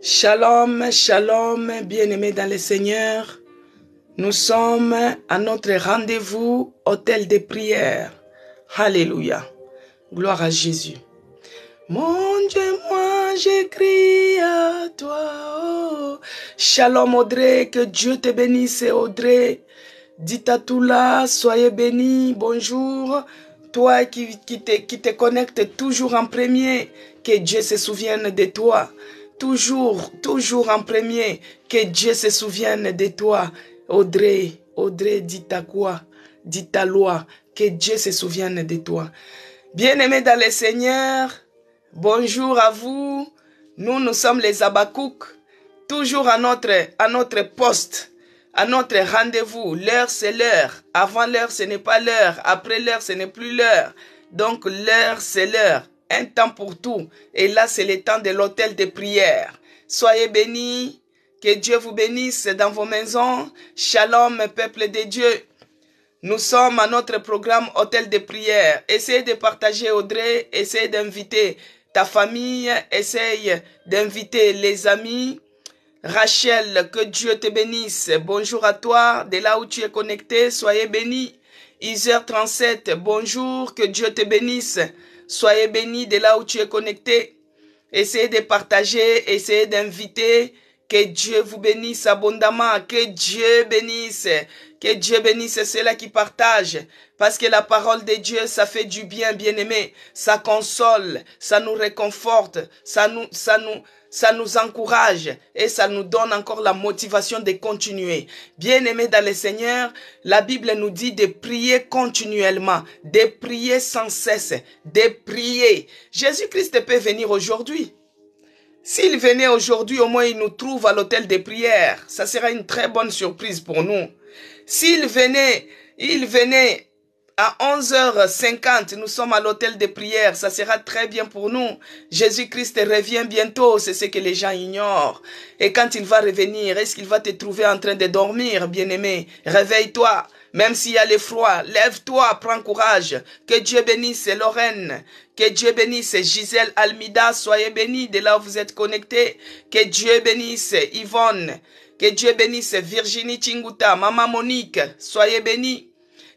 Shalom, shalom, bien-aimés dans le Seigneur. Nous sommes à notre rendez-vous, hôtel de prière. Alléluia. Gloire à Jésus. Mon Dieu, moi j'écris à toi. Oh. Shalom Audrey, que Dieu te bénisse Audrey. Ditatoula, soyez bénis, bonjour. Toi qui te connectes toujours en premier, que Dieu se souvienne de toi. Toujours en premier, que Dieu se souvienne de toi. Audrey, dis-ta quoi, dis ta loi, que Dieu se souvienne de toi. Bien-aimés dans le Seigneur, bonjour à vous. Nous sommes les Habakkuk, toujours à notre poste, à notre rendez-vous. L'heure, c'est l'heure. Avant l'heure, ce n'est pas l'heure. Après l'heure, ce n'est plus l'heure. Donc, l'heure, c'est l'heure. Un temps pour tout. Et là, c'est le temps de l'hôtel de prière. Soyez bénis. Que Dieu vous bénisse dans vos maisons. Shalom, peuple de Dieu. Nous sommes à notre programme hôtel de prière. Essayez de partager Audrey. Essayez d'inviter ta famille. Essayez d'inviter les amis. Rachel, que Dieu te bénisse. Bonjour à toi. De là où tu es connecté, soyez bénis. Isère 37, bonjour. Que Dieu te bénisse. Soyez bénis de là où tu es connecté. Essayez de partager, essayez d'inviter. Que Dieu vous bénisse abondamment. Que Dieu bénisse. Que Dieu bénisse ceux-là qui partagent. Parce que la parole de Dieu, ça fait du bien, bien-aimé. Ça console, ça nous réconforte, ça nous encourage et ça nous donne encore la motivation de continuer. Bien-aimés dans le Seigneur, la Bible nous dit de prier continuellement, de prier sans cesse, de prier. Jésus-Christ peut venir aujourd'hui. S'il venait aujourd'hui, au moins il nous trouve à l'hôtel de prière. Ça sera une très bonne surprise pour nous. S'il venait, à 11h50, nous sommes à l'hôtel de prière. Ça sera très bien pour nous. Jésus-Christ revient bientôt. C'est ce que les gens ignorent. Et quand il va revenir, est-ce qu'il va te trouver en train de dormir, bien-aimé? Réveille-toi. Même s'il y a le froid, lève-toi, prends courage. Que Dieu bénisse Lorraine. Que Dieu bénisse Gisèle Almida. Soyez bénis de là où vous êtes connectés. Que Dieu bénisse Yvonne. Que Dieu bénisse Virginie Tinguta. Maman Monique. Soyez bénis.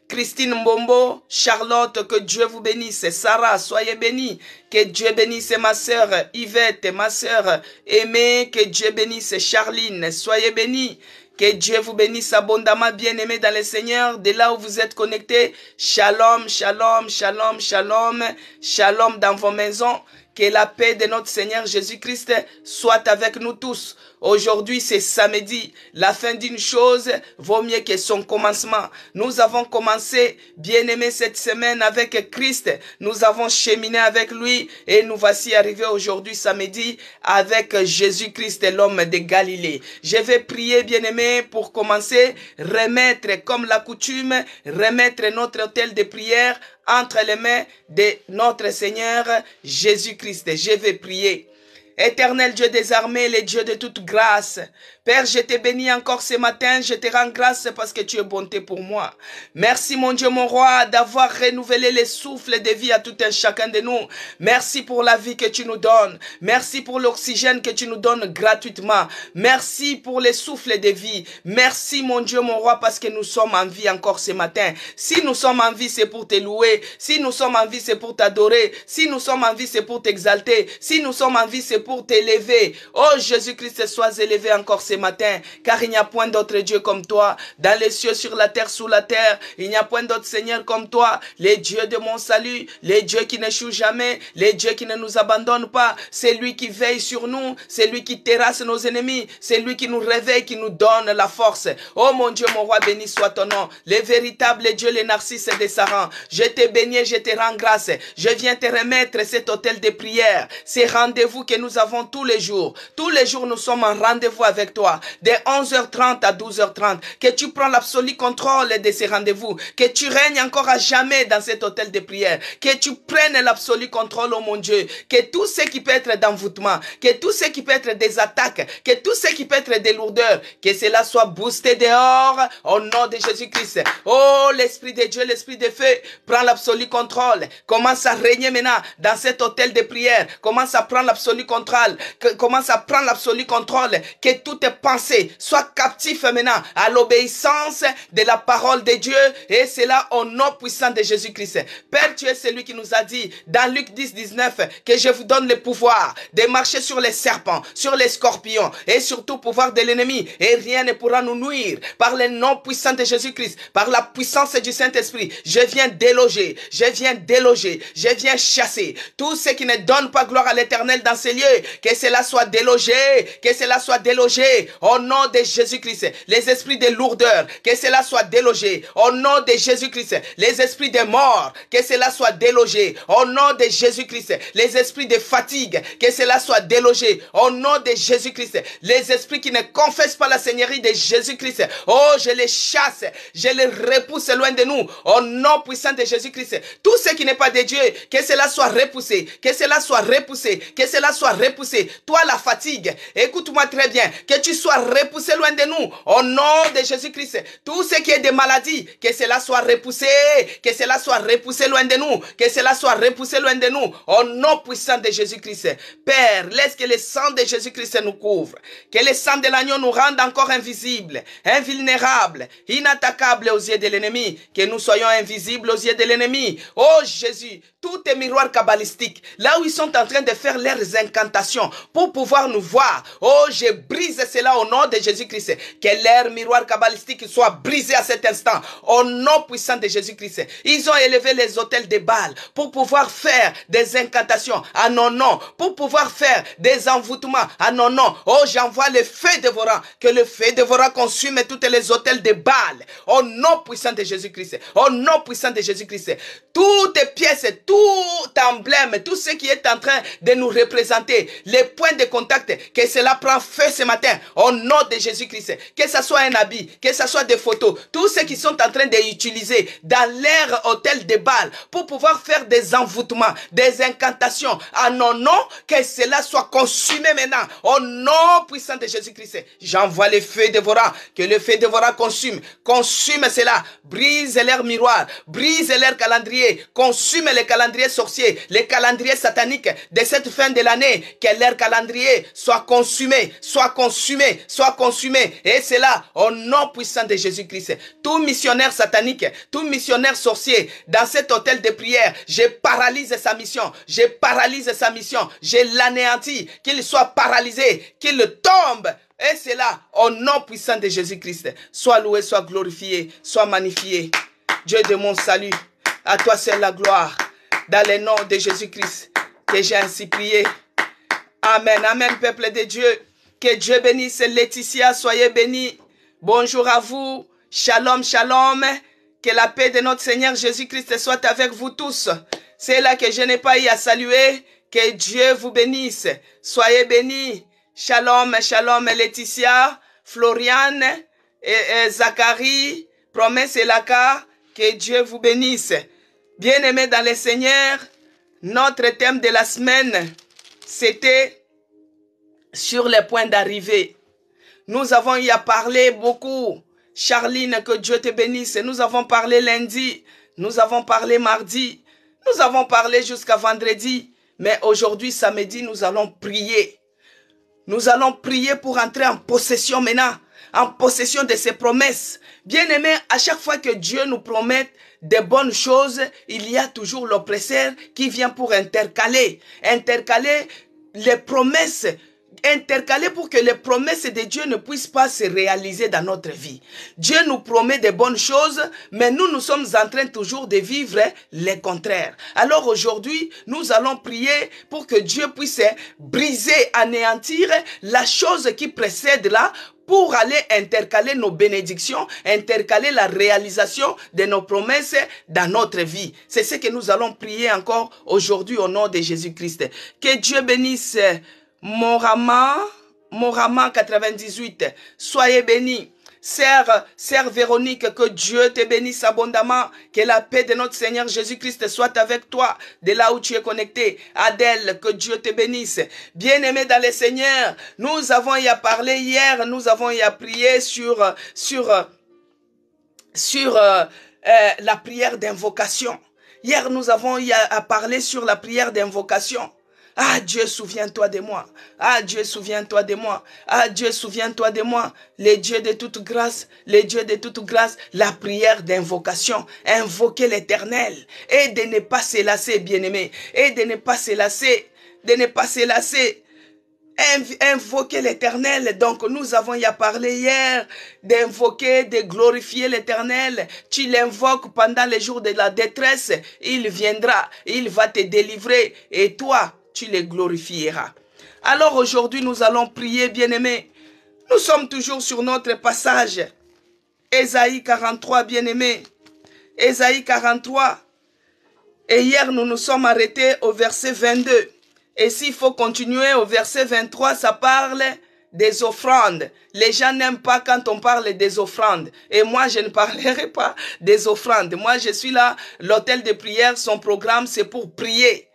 Christine Mbombo, Charlotte, que Dieu vous bénisse. Sarah, soyez bénis. Que Dieu bénisse ma sœur Yvette, ma sœur Aimée. Que Dieu bénisse Charline, soyez bénis. Que Dieu vous bénisse abondamment, bien-aimés dans le Seigneur, de là où vous êtes connectés. Shalom, shalom, shalom, shalom, shalom dans vos maisons. Que la paix de notre Seigneur Jésus-Christ soit avec nous tous. Aujourd'hui, c'est samedi. La fin d'une chose vaut mieux que son commencement. Nous avons commencé, bien-aimé, cette semaine avec Christ. Nous avons cheminé avec lui et nous voici arrivés aujourd'hui, samedi, avec Jésus-Christ, l'homme de Galilée. Je vais prier, bien-aimé, pour commencer, remettre, comme la coutume, remettre notre hôtel de prière entre les mains de notre Seigneur Jésus-Christ. Je vais prier. Éternel Dieu des armées, le Dieu de toute grâce. Père, je te bénis encore ce matin, je te rends grâce parce que tu es bonté pour moi. Merci mon Dieu, mon roi, d'avoir renouvelé les souffles de vie à tout un chacun de nous. Merci pour la vie que tu nous donnes. Merci pour l'oxygène que tu nous donnes gratuitement. Merci pour les souffles de vie. Merci mon Dieu, mon roi, parce que nous sommes en vie encore ce matin. Si nous sommes en vie, c'est pour te louer. Si nous sommes en vie, c'est pour t'adorer. Si nous sommes en vie, c'est pour t'exalter. Si nous sommes en vie, c'est pour t'élever. Oh Jésus-Christ, sois élevé encore ce matin, car il n'y a point d'autre Dieu comme toi, dans les cieux, sur la terre, sous la terre. Il n'y a point d'autre Seigneur comme toi, les dieux de mon salut, les dieux qui n'échouent jamais, les dieux qui ne nous abandonnent pas. C'est lui qui veille sur nous, c'est lui qui terrasse nos ennemis, c'est lui qui nous réveille, qui nous donne la force. Oh mon Dieu, mon roi, béni soit ton nom, les véritables dieux, les narcisses des Sarans. Je te bénis, je te rends grâce. Je viens te remettre cet hôtel de prière, ces rendez-vous que nous avons tous les jours. Tous les jours, nous sommes en rendez-vous avec toi. De 11h30 à 12h30. Que tu prends l'absolu contrôle de ces rendez-vous. Que tu règnes encore à jamais dans cet hôtel de prière. Que tu prennes l'absolu contrôle, oh mon Dieu. Que tout ce qui peut être d'envoûtement, que tout ce qui peut être des attaques, que tout ce qui peut être des lourdeurs, que cela soit boosté dehors au nom de Jésus-Christ. Oh, l'Esprit de Dieu, l'Esprit de feu, prends l'absolu contrôle. Commence à régner maintenant dans cet hôtel de prière. Commence à prendre l'absolu contrôle contrôle, commence à prendre l'absolu contrôle, que toutes tes pensées soient captives maintenant à l'obéissance de la parole de Dieu, et c'est là au nom puissant de Jésus-Christ. Père, tu es celui qui nous a dit dans Luc 10, 19 que je vous donne le pouvoir de marcher sur les serpents, sur les scorpions et surtout pouvoir de l'ennemi, et rien ne pourra nous nuire. Par le nom puissant de Jésus-Christ, par la puissance du Saint-Esprit, je viens déloger, je viens chasser tout ce qui ne donne pas gloire à l'Éternel dans ces lieux, que cela soit délogé, au nom de Jésus-Christ. Les esprits de lourdeur, que cela soit délogé au nom de Jésus-Christ. Les esprits de mort, que cela soit délogé au nom de Jésus-Christ. Les esprits de fatigue, que cela soit délogé au nom de Jésus-Christ. Les esprits qui ne confessent pas la Seigneurie de Jésus-Christ, oh, je les chasse, je les repousse loin de nous au nom puissant de Jésus-Christ. Tout ce qui n'est pas de Dieu, que cela soit repoussé, que cela soit repoussé, que cela soit repoussé. Toi, la fatigue, écoute-moi très bien, que tu sois repoussé loin de nous au nom de Jésus-Christ. Tout ce qui est de maladie, que cela soit repoussé, que cela soit repoussé loin de nous, que cela soit repoussé loin de nous au nom puissant de Jésus-Christ. Père, laisse que le sang de Jésus-Christ nous couvre, que le sang de l'agneau nous rende encore invisibles, invulnérables, inattaquables aux yeux de l'ennemi, que nous soyons invisibles aux yeux de l'ennemi. Oh Jésus, tous tes miroirs kabbalistiques, là où ils sont en train de faire leurs incantations pour pouvoir nous voir, oh, je brise cela au nom de Jésus-Christ. Que leurs miroirs kabbalistiques soient brisés à cet instant au nom puissant de Jésus-Christ. Ils ont élevé les autels de Baal pour pouvoir faire des incantations à nos noms, pour pouvoir faire des envoûtements à nos noms. Oh, j'envoie le feu dévorant, que le feu dévorant consume tous les autels de Baal au nom puissant de Jésus-Christ. Au nom puissant de Jésus-Christ. Toutes pièces, tout emblème, tout ce qui est en train de nous représenter, les points de contact, que cela prend feu ce matin au nom de Jésus-Christ. Que ce soit un habit, que ce soit des photos, tous ceux qui sont en train d'utiliser dans leur hôtel de Baal pour pouvoir faire des envoûtements, des incantations à nos noms, que cela soit consumé maintenant au nom puissant de Jésus-Christ. J'envoie le feu dévorant, que le feu dévorant consume cela, brise leurs miroirs, brise leur calendrier, consume les calendriers sorciers, les calendriers sataniques de cette fin de l'année, que leur calendrier soit consumé, et cela au nom puissant de Jésus-Christ. Tout missionnaire satanique, tout missionnaire sorcier dans cet hôtel de prière, je paralyse sa mission, je l'anéantis, qu'il soit paralysé, qu'il tombe. Et c'est là, au nom puissant de Jésus-Christ, sois loué, sois glorifié, sois magnifié. Dieu de mon salut, à toi seul la gloire, dans le nom de Jésus-Christ, que j'ai ainsi prié. Amen, amen, peuple de Dieu. Que Dieu bénisse Laetitia, soyez bénis. Bonjour à vous, shalom, shalom. Que la paix de notre Seigneur Jésus-Christ soit avec vous tous. C'est là que je n'ai pas eu à saluer. Que Dieu vous bénisse. Soyez bénis. Shalom, shalom Laetitia, Floriane, et Zacharie, Promesse et Laka, que Dieu vous bénisse. Bien-aimés dans le Seigneur, notre thème de la semaine, c'était sur les points d'arrivée. Nous avons eu à parler beaucoup. Charline, que Dieu te bénisse. Nous avons parlé lundi, nous avons parlé mardi, nous avons parlé jusqu'à vendredi. Mais aujourd'hui, samedi, nous allons prier. Nous allons prier pour entrer en possession maintenant, en possession de ses promesses. Bien-aimés, à chaque fois que Dieu nous promet de bonnes choses, il y a toujours l'oppresseur qui vient pour intercaler les promesses, intercaler pour que les promesses de Dieu ne puissent pas se réaliser dans notre vie. Dieu nous promet de bonnes choses, mais nous sommes en train toujours de vivre les contraires. Alors aujourd'hui, nous allons prier pour que Dieu puisse briser, anéantir la chose qui précède là, pour aller intercaler nos bénédictions, intercaler la réalisation de nos promesses dans notre vie. C'est ce que nous allons prier encore aujourd'hui au nom de Jésus-Christ. Que Dieu bénisse Morama 98. Soyez bénis. Sœur Véronique, que Dieu te bénisse abondamment, que la paix de notre Seigneur Jésus-Christ soit avec toi, de là où tu es connecté. Adèle, que Dieu te bénisse. Bien-aimé dans le Seigneur, nous avons y à parler hier, nous avons y à prier sur la prière d'invocation. Hier, nous avons y à parler sur la prière d'invocation. Ah Dieu, souviens-toi de moi. Ah Dieu, souviens-toi de moi. Ah Dieu, souviens-toi de moi. Les dieux de toute grâce, les dieux de toute grâce, la prière d'invocation. Invoquer l'Éternel et de ne pas se lasser, bien-aimé. Et de ne pas se lasser, de ne pas se lasser. Invoquer l'Éternel. Donc nous avons y parlé hier d'invoquer, de glorifier l'Éternel. Tu l'invoques pendant les jours de la détresse, il viendra, il va te délivrer et toi, tu le glorifieras. Alors aujourd'hui, nous allons prier, bien-aimés. Nous sommes toujours sur notre passage. Ésaïe 43, bien-aimés. Ésaïe 43. Et hier, nous nous sommes arrêtés au verset 22. Et s'il faut continuer au verset 23, ça parle des offrandes. Les gens n'aiment pas quand on parle des offrandes. Et moi, je ne parlerai pas des offrandes. Moi, je suis là, l'hôtel de prière, son programme, c'est pour prier.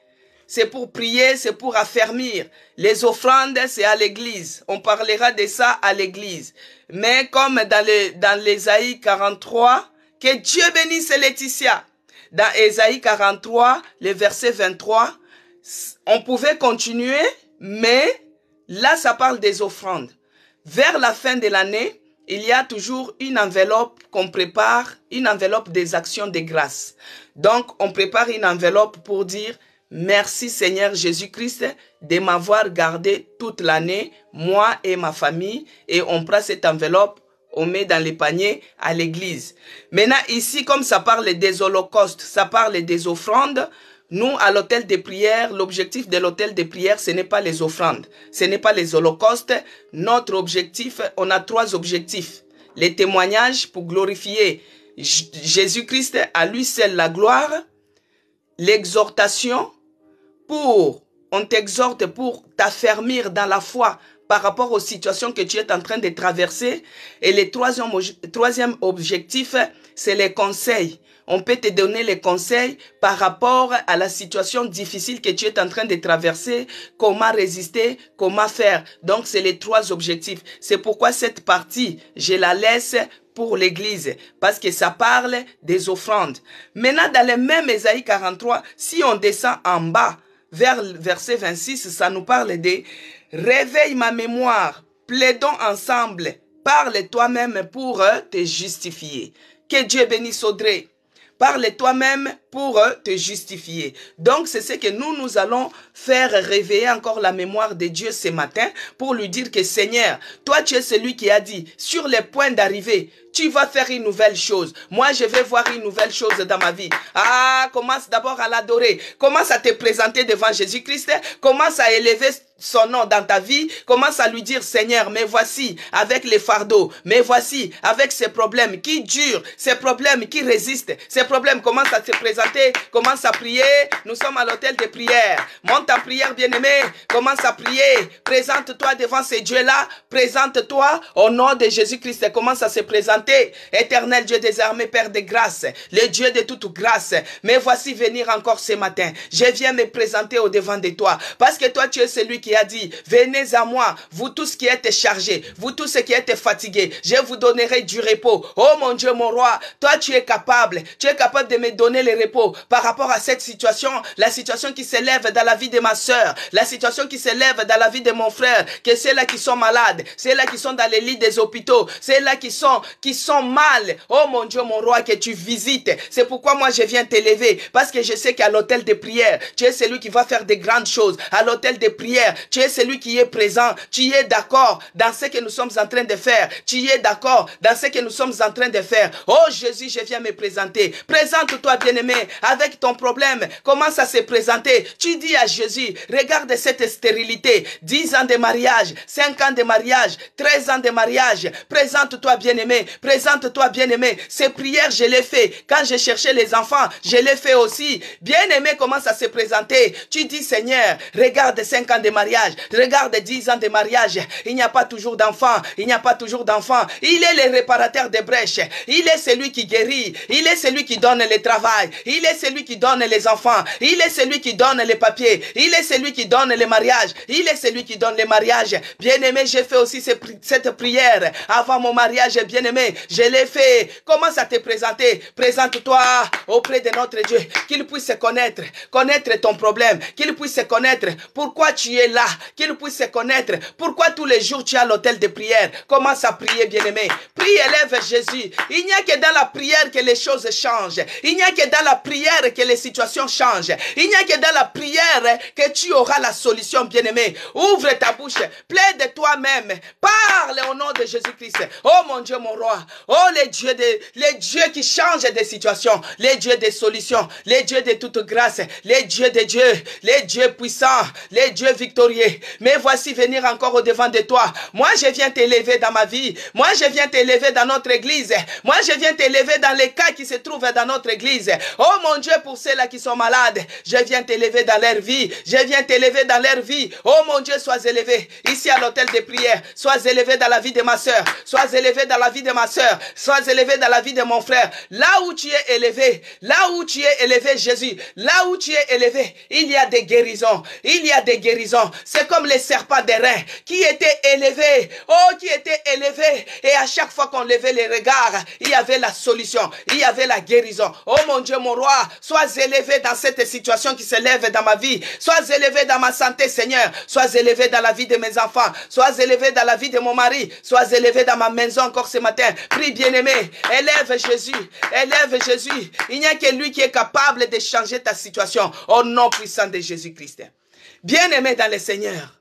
C'est pour prier, c'est pour affermir. Les offrandes, c'est à l'église. On parlera de ça à l'église. Mais comme dans l'Ésaïe 43, que Dieu bénisse Laetitia. Dans Ésaïe 43, le verset 23, on pouvait continuer, mais là, ça parle des offrandes. Vers la fin de l'année, il y a toujours une enveloppe qu'on prépare, une enveloppe des actions de grâce. Donc, on prépare une enveloppe pour dire « Merci Seigneur Jésus-Christ de m'avoir gardé toute l'année, moi et ma famille. » Et on prend cette enveloppe, on met dans les paniers à l'église. Maintenant, ici, comme ça parle des holocaustes, ça parle des offrandes, nous, à l'hôtel de prière, l'objectif de l'hôtel de prière, ce n'est pas les offrandes, ce n'est pas les holocaustes. Notre objectif, on a 3 objectifs. Les témoignages pour glorifier Jésus-Christ, à lui seul la gloire. L'exhortation, on t'exhorte pour t'affermir dans la foi par rapport aux situations que tu es en train de traverser. Et le troisième objectif, c'est les conseils. On peut te donner les conseils par rapport à la situation difficile que tu es en train de traverser, comment résister, comment faire. Donc, c'est les 3 objectifs. C'est pourquoi cette partie, je la laisse pour l'église, parce que ça parle des offrandes. Maintenant, dans le même Ésaïe 43, si on descend en bas, vers le verset 26, ça nous parle de « Réveille ma mémoire, plaidons ensemble, parle toi-même pour te justifier. » Que Dieu bénisse Audrey. Parle toi-même pour te justifier. Donc, c'est ce que nous allons faire réveiller encore la mémoire de Dieu ce matin pour lui dire que Seigneur, toi tu es celui qui a dit, sur les points d'arrivée, tu vas faire une nouvelle chose. Moi, je vais voir une nouvelle chose dans ma vie. Ah, commence d'abord à l'adorer. Commence à te présenter devant Jésus-Christ. Commence à élever son nom dans ta vie. Commence à lui dire, Seigneur, mais voici avec les fardeaux. Mais voici avec ces problèmes qui durent, ces problèmes qui résistent. Ces problèmes, commence à te présenter. Commence à prier. Nous sommes à l'hôtel de prière. Monte en prière, bien-aimé. Commence à prier. Présente-toi devant ces dieux-là. Présente-toi au nom de Jésus-Christ. Commence à se présenter. Éternel Dieu des armées, Père de grâce, le Dieu de toute grâce, mais voici venir encore ce matin. Je viens me présenter au devant de toi, parce que toi tu es celui qui a dit, venez à moi, vous tous qui êtes chargés, vous tous qui êtes fatigués, je vous donnerai du repos. Oh mon Dieu, mon roi, toi tu es capable de me donner le repos par rapport à cette situation, la situation qui s'élève dans la vie de ma soeur, la situation qui s'élève dans la vie de mon frère, que ceux-là qui sont malades, ceux-là qui sont dans les lits des hôpitaux, ceux-là qui sont mal. Oh mon Dieu, mon roi, que tu visites. C'est pourquoi moi je viens t'élever, parce que je sais qu'à l'hôtel de prière, tu es celui qui va faire de grandes choses. À l'hôtel de prière, tu es celui qui est présent. Tu es d'accord dans ce que nous sommes en train de faire. Tu es d'accord dans ce que nous sommes en train de faire. Oh Jésus, je viens me présenter. Présente-toi, bien-aimé, avec ton problème. Commence à se présenter. Tu dis à Jésus, regarde cette stérilité. 10 ans de mariage, 5 ans de mariage, 13 ans de mariage. Présente-toi, bien-aimé. Présente-toi, bien-aimé. Ces prières, je les fais. Quand je cherchais les enfants, je les fais aussi. Bien-aimé commence à se présenter. Tu dis, Seigneur, regarde 5 ans de mariage. Regarde 10 ans de mariage. Il n'y a pas toujours d'enfants. Il n'y a pas toujours d'enfants. Il est le réparateur des brèches. Il est celui qui guérit. Il est celui qui donne le travail. Il est celui qui donne les enfants. Il est celui qui donne les papiers. Il est celui qui donne les mariages. Il est celui qui donne les mariages. Bien-aimé, j'ai fait aussi cette prière avant mon mariage. Bien-aimé, je l'ai fait. Commence à te présenter. Présente-toi auprès de notre Dieu. Qu'il puisse connaître ton problème. Qu'il puisse connaître pourquoi tu es là. Qu'il puisse connaître pourquoi tous les jours tu es à l'hôtel de prière. Commence à prier, bien-aimé. Prie, élève Jésus. Il n'y a que dans la prière que les choses changent. Il n'y a que dans la prière que les situations changent. Il n'y a que dans la prière que tu auras la solution, bien-aimé. Ouvre ta bouche. Plaide toi-même. Parle au nom de Jésus-Christ. Oh mon Dieu, mon roi. Oh les dieux qui changent des situations. Les dieux des solutions. Les dieux de toute grâce. Les dieux de Dieu. Les dieux puissants. Les dieux victorieux. Mais voici venir encore au devant de toi. Moi, je viens t'élever dans ma vie. Moi, je viens t'élever dans notre église. Moi, je viens t'élever dans les cas qui se trouvent dans notre église. Oh mon Dieu, pour ceux-là qui sont malades, je viens t'élever dans leur vie. Je viens t'élever dans leur vie. Oh mon Dieu, sois élevé ici à l'hôtel de prière. Sois élevé dans la vie de ma soeur. Sois élevé dans la vie de ma soeur. Sois élevé dans la vie de mon frère. Là où tu es élevé, Jésus, là où tu es élevé, il y a des guérisons. Il y a des guérisons. C'est comme les serpents d'airain qui étaient élevés. Oh, qui étaient élevés. Et à chaque fois qu'on levait les regards, il y avait la solution. Il y avait la guérison. Oh mon Dieu, mon roi, sois élevé dans cette situation qui s'élève dans ma vie. Sois élevé dans ma santé, Seigneur. Sois élevé dans la vie de mes enfants. Sois élevé dans la vie de mon mari. Sois élevé dans ma maison encore ce matin. Prie, bien-aimé. Élève Jésus. Élève Jésus. Il n'y a que lui qui est capable de changer ta situation. Au nom puissant de Jésus-Christ. Bien-aimé dans le Seigneur.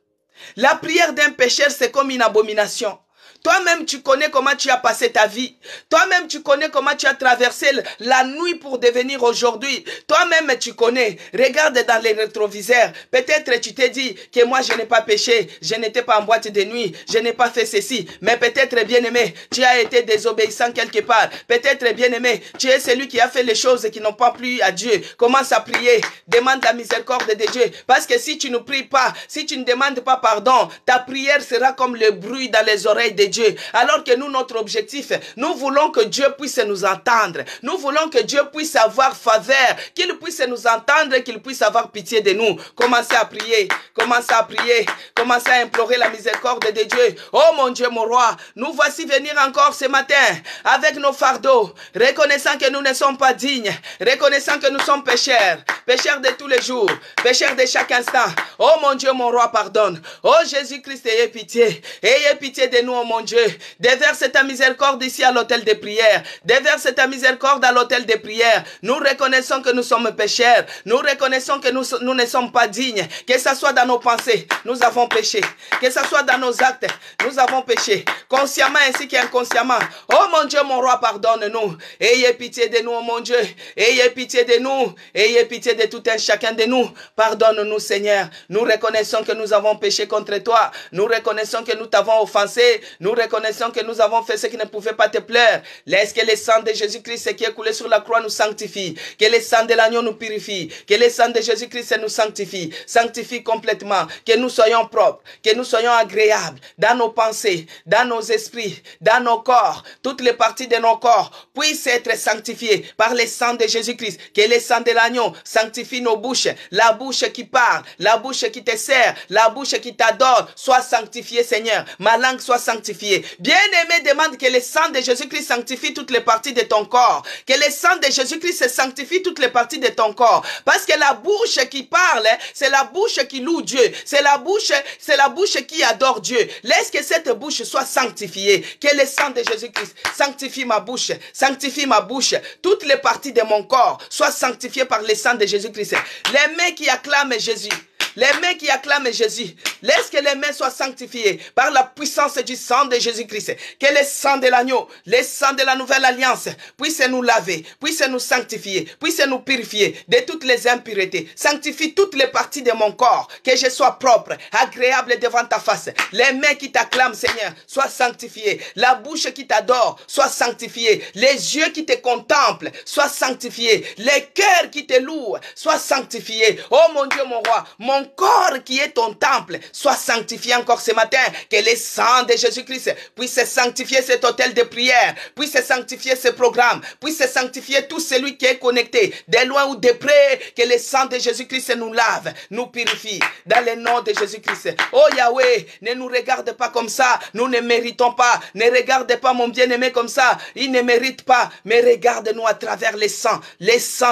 La prière d'un pécheur, c'est comme une abomination. Toi-même, tu connais comment tu as passé ta vie. Toi-même, tu connais comment tu as traversé la nuit pour devenir aujourd'hui. Toi-même, tu connais. Regarde dans les rétroviseurs. Peut-être tu t'es dit que moi, je n'ai pas péché. Je n'étais pas en boîte de nuit. Je n'ai pas fait ceci. Mais peut-être, bien-aimé, tu as été désobéissant quelque part. Peut-être, bien-aimé, tu es celui qui a fait les choses qui n'ont pas plu à Dieu. Commence à prier. Demande la miséricorde de Dieu. Parce que si tu ne pries pas, si tu ne demandes pas pardon, ta prière sera comme le bruit dans les oreilles de Dieu. Alors que nous, notre objectif, nous voulons que Dieu puisse nous entendre. Nous voulons que Dieu puisse avoir faveur, qu'il puisse nous entendre, qu'il puisse avoir pitié de nous. Commencez à prier, commencez à prier, commencez à implorer la miséricorde de Dieu. Oh mon Dieu, mon roi, nous voici venir encore ce matin avec nos fardeaux, reconnaissant que nous ne sommes pas dignes, reconnaissant que nous sommes pécheurs, pécheurs de tous les jours, pécheurs de chaque instant. Oh mon Dieu, mon roi, pardonne. Oh Jésus-Christ, ayez pitié de nous, oh mon Dieu. Déverse ta miséricorde ici à l'hôtel de prière. Déverse ta miséricorde à l'hôtel de prière. Nous reconnaissons que nous sommes pécheurs. Nous reconnaissons que nous ne sommes pas dignes. Que ce soit dans nos pensées, nous avons péché. Que ce soit dans nos actes, nous avons péché. Consciemment ainsi qu'inconsciemment. Oh mon Dieu, mon roi, pardonne-nous. Ayez pitié de nous, oh mon Dieu. Ayez pitié de nous. Ayez pitié de tout un chacun de nous. Pardonne-nous, Seigneur. Nous reconnaissons que nous avons péché contre toi. Nous reconnaissons que nous t'avons offensé. Nous reconnaissons que nous avons fait ce qui ne pouvait pas te plaire. Laisse que le sang de Jésus-Christ qui est coulé sur la croix nous sanctifie. Que le sang de l'agneau nous purifie. Que le sang de Jésus-Christ nous sanctifie. Sanctifie complètement. Que nous soyons propres. Que nous soyons agréables dans nos pensées, dans nos esprits, dans nos corps. Toutes les parties de nos corps puissent être sanctifiées par le sang de Jésus-Christ. Que le sang de l'agneau sanctifie nos bouches. La bouche qui parle, la bouche qui te sert, la bouche qui t'adore, soit sanctifiée, Seigneur. Ma langue soit sanctifiée. Bien-aimé, demande que le sang de Jésus-Christ sanctifie toutes les parties de ton corps. Que le sang de Jésus-Christ sanctifie toutes les parties de ton corps. Parce que la bouche qui parle, c'est la bouche qui loue Dieu. C'est la bouche qui adore Dieu. Laisse que cette bouche soit sanctifiée. Que le sang de Jésus-Christ sanctifie ma bouche. Sanctifie ma bouche. Toutes les parties de mon corps soient sanctifiées par le sang de Jésus-Christ. Les mains qui acclament Jésus. Les mains qui acclament Jésus, laisse que les mains soient sanctifiées par la puissance du sang de Jésus-Christ. Que le sang de l'agneau, le sang de la nouvelle alliance puisse nous laver, puisse nous sanctifier, puisse nous purifier de toutes les impuretés. Sanctifie toutes les parties de mon corps, que je sois propre, agréable devant ta face. Les mains qui t'acclament, Seigneur, soient sanctifiées. La bouche qui t'adore, soit sanctifiée. Les yeux qui te contemplent, soient sanctifiés. Les cœurs qui te louent, soient sanctifiés. Oh mon Dieu, mon roi, mon corps qui est ton temple soit sanctifié encore ce matin. Que le sang de Jésus-Christ puisse sanctifier cet hôtel de prière, puisse sanctifier ce programme, puisse sanctifier tout celui qui est connecté, de loin ou de près. Que le sang de Jésus-Christ nous lave, nous purifie, dans le nom de Jésus-Christ. Oh Yahweh, ne nous regarde pas comme ça, nous ne méritons pas. Ne regarde pas mon bien-aimé comme ça, il ne mérite pas. Mais regarde-nous à travers les sangs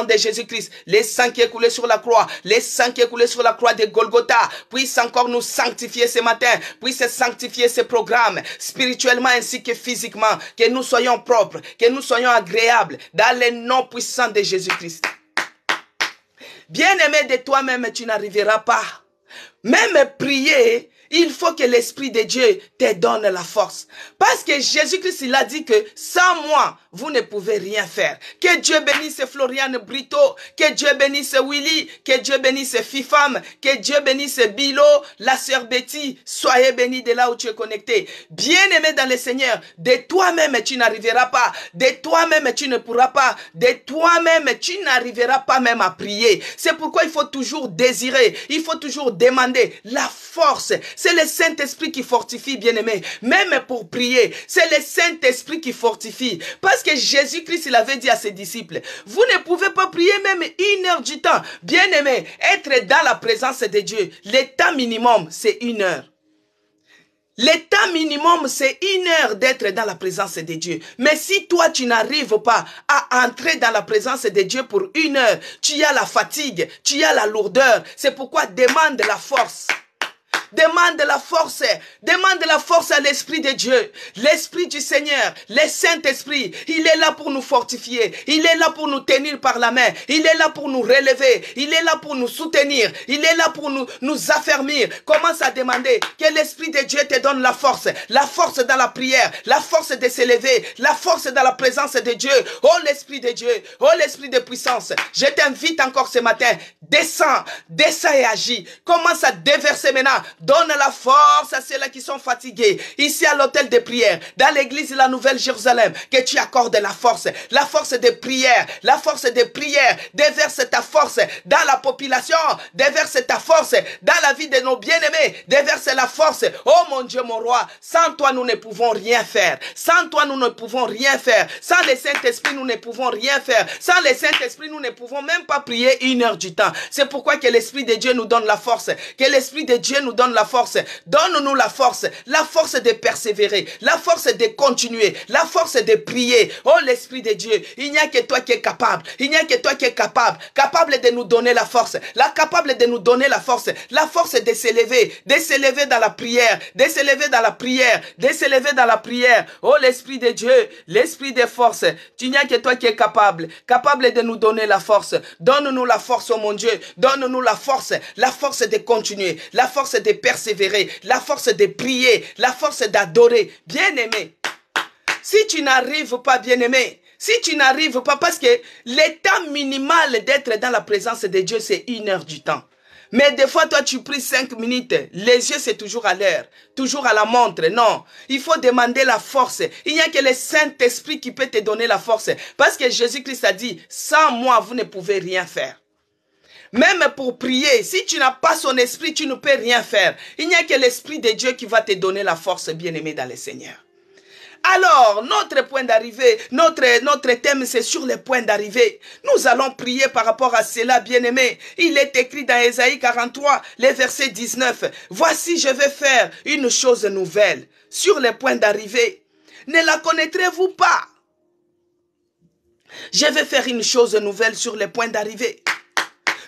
de Jésus-Christ, les sangs qui est coulé sur la croix, les sangs qui est coulé sur la croix de Golgotha. Puisse encore nous sanctifier ce matin, puisse sanctifier ce programme, spirituellement ainsi que physiquement. Que nous soyons propres, que nous soyons agréables, dans le nom puissant de Jésus-Christ. Bien-aimé de toi-même, tu n'arriveras pas. Même prier, il faut que l'Esprit de Dieu te donne la force. Parce que Jésus-Christ, il a dit que sans moi, vous ne pouvez rien faire. Que Dieu bénisse Floriane Brito, que Dieu bénisse Willy, que Dieu bénisse Fifam, que Dieu bénisse Bilo, la sœur Betty. Soyez bénis de là où tu es connecté. Bien-aimé dans le Seigneur, de toi-même tu n'arriveras pas. De toi-même tu ne pourras pas. De toi-même tu n'arriveras pas même à prier. C'est pourquoi il faut toujours désirer, il faut toujours demander la force. C'est le Saint-Esprit qui fortifie, bien-aimé. Même pour prier, c'est le Saint-Esprit qui fortifie. Parce que Jésus-Christ, il avait dit à ses disciples, vous ne pouvez pas prier même 1 heure du temps. Bien-aimé, être dans la présence de Dieu, l'état minimum, c'est 1 heure. L'état minimum, c'est 1 heure d'être dans la présence de Dieu. Mais si toi, tu n'arrives pas à entrer dans la présence de Dieu pour 1 heure, tu as la fatigue, tu as la lourdeur. C'est pourquoi demande la force. Demande la force à l'Esprit de Dieu, l'Esprit du Seigneur, le Saint-Esprit. Il est là pour nous fortifier, il est là pour nous tenir par la main, il est là pour nous relever, il est là pour nous soutenir, il est là pour nous affermir. Commence à demander que l'Esprit de Dieu te donne la force dans la prière, la force de s'élever, la force dans la présence de Dieu. Oh l'Esprit de Dieu, oh l'Esprit de puissance, je t'invite encore ce matin, descends et agis. Commence à déverser maintenant. Donne la force à ceux-là qui sont fatigués. Ici à l'hôtel de prière, dans l'église de la Nouvelle Jérusalem, que tu accordes la force de prière, la force de prière. Déverse ta force dans la population, déverse ta force dans la vie de nos bien-aimés, déverse la force. Oh mon Dieu, mon roi, sans toi nous ne pouvons rien faire. Sans toi nous ne pouvons rien faire. Sans le Saint-Esprit nous ne pouvons rien faire. Sans le Saint-Esprit nous ne pouvons même pas prier 1 heure du temps. C'est pourquoi que l'Esprit de Dieu nous donne la force, que l'Esprit de Dieu nous donne la force. Donne-nous la force de persévérer, la force de continuer, la force de prier. Oh l'Esprit de Dieu, il n'y a que toi qui es capable, il n'y a que toi qui es capable de nous donner la force, capable de nous donner la force de s'élever dans la prière, de s'élever dans la prière, de s'élever dans la prière. Oh l'Esprit de Dieu, l'Esprit de force, il n'y a que toi qui es capable de nous donner la force. Donne-nous la force, oh mon Dieu, donne-nous la force de continuer, la force de persévérer, la force de prier, la force d'adorer. Bien-aimé, si tu n'arrives pas, bien-aimé, si tu n'arrives pas, parce que l'état minimal d'être dans la présence de Dieu, c'est 1 heure du temps. Mais des fois, toi, tu pries 5 minutes. Les yeux, c'est toujours à l'heure, toujours à la montre. Non, il faut demander la force. Il n'y a que le Saint-Esprit qui peut te donner la force. Parce que Jésus-Christ a dit, sans moi, vous ne pouvez rien faire. Même pour prier, si tu n'as pas son esprit, tu ne peux rien faire. Il n'y a que l'Esprit de Dieu qui va te donner la force, bien-aimé dans le Seigneur. Alors, notre point d'arrivée, notre thème, c'est sur le point d'arrivée. Nous allons prier par rapport à cela, bien-aimé. Il est écrit dans Ésaïe 43, le verset 19. Voici, je vais faire une chose nouvelle sur le point d'arrivée. Ne la connaîtrez-vous pas? Je vais faire une chose nouvelle sur le point d'arrivée.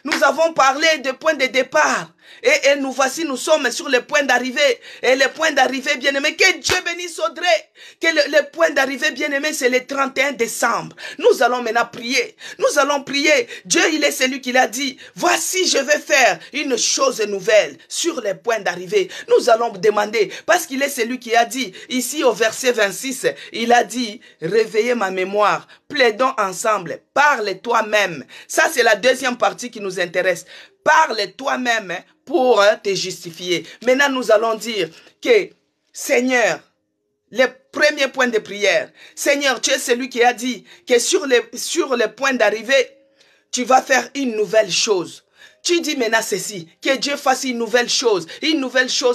Nous avons parlé de point de départ. Et nous sommes sur le point d'arrivée. Et le point d'arrivée, bien-aimé, que Dieu bénisse Audrey. Que le point d'arrivée, bien-aimé, c'est le 31 décembre. Nous allons maintenant prier. Nous allons prier. Dieu, il est celui qui l'a dit. Voici, je vais faire une chose nouvelle sur le point d'arrivée. Nous allons demander, parce qu'il est celui qui a dit, ici au verset 26, il a dit, réveillez ma mémoire, plaidons ensemble, parle toi-même. Ça, c'est la deuxième partie qui nous intéresse. Parle toi-même pour te justifier. Maintenant, nous allons dire que, Seigneur, le premier point de prière, Seigneur, tu es celui qui a dit que sur le point d'arrivée, tu vas faire une nouvelle chose. Tu dis maintenant ceci, que Dieu fasse une nouvelle chose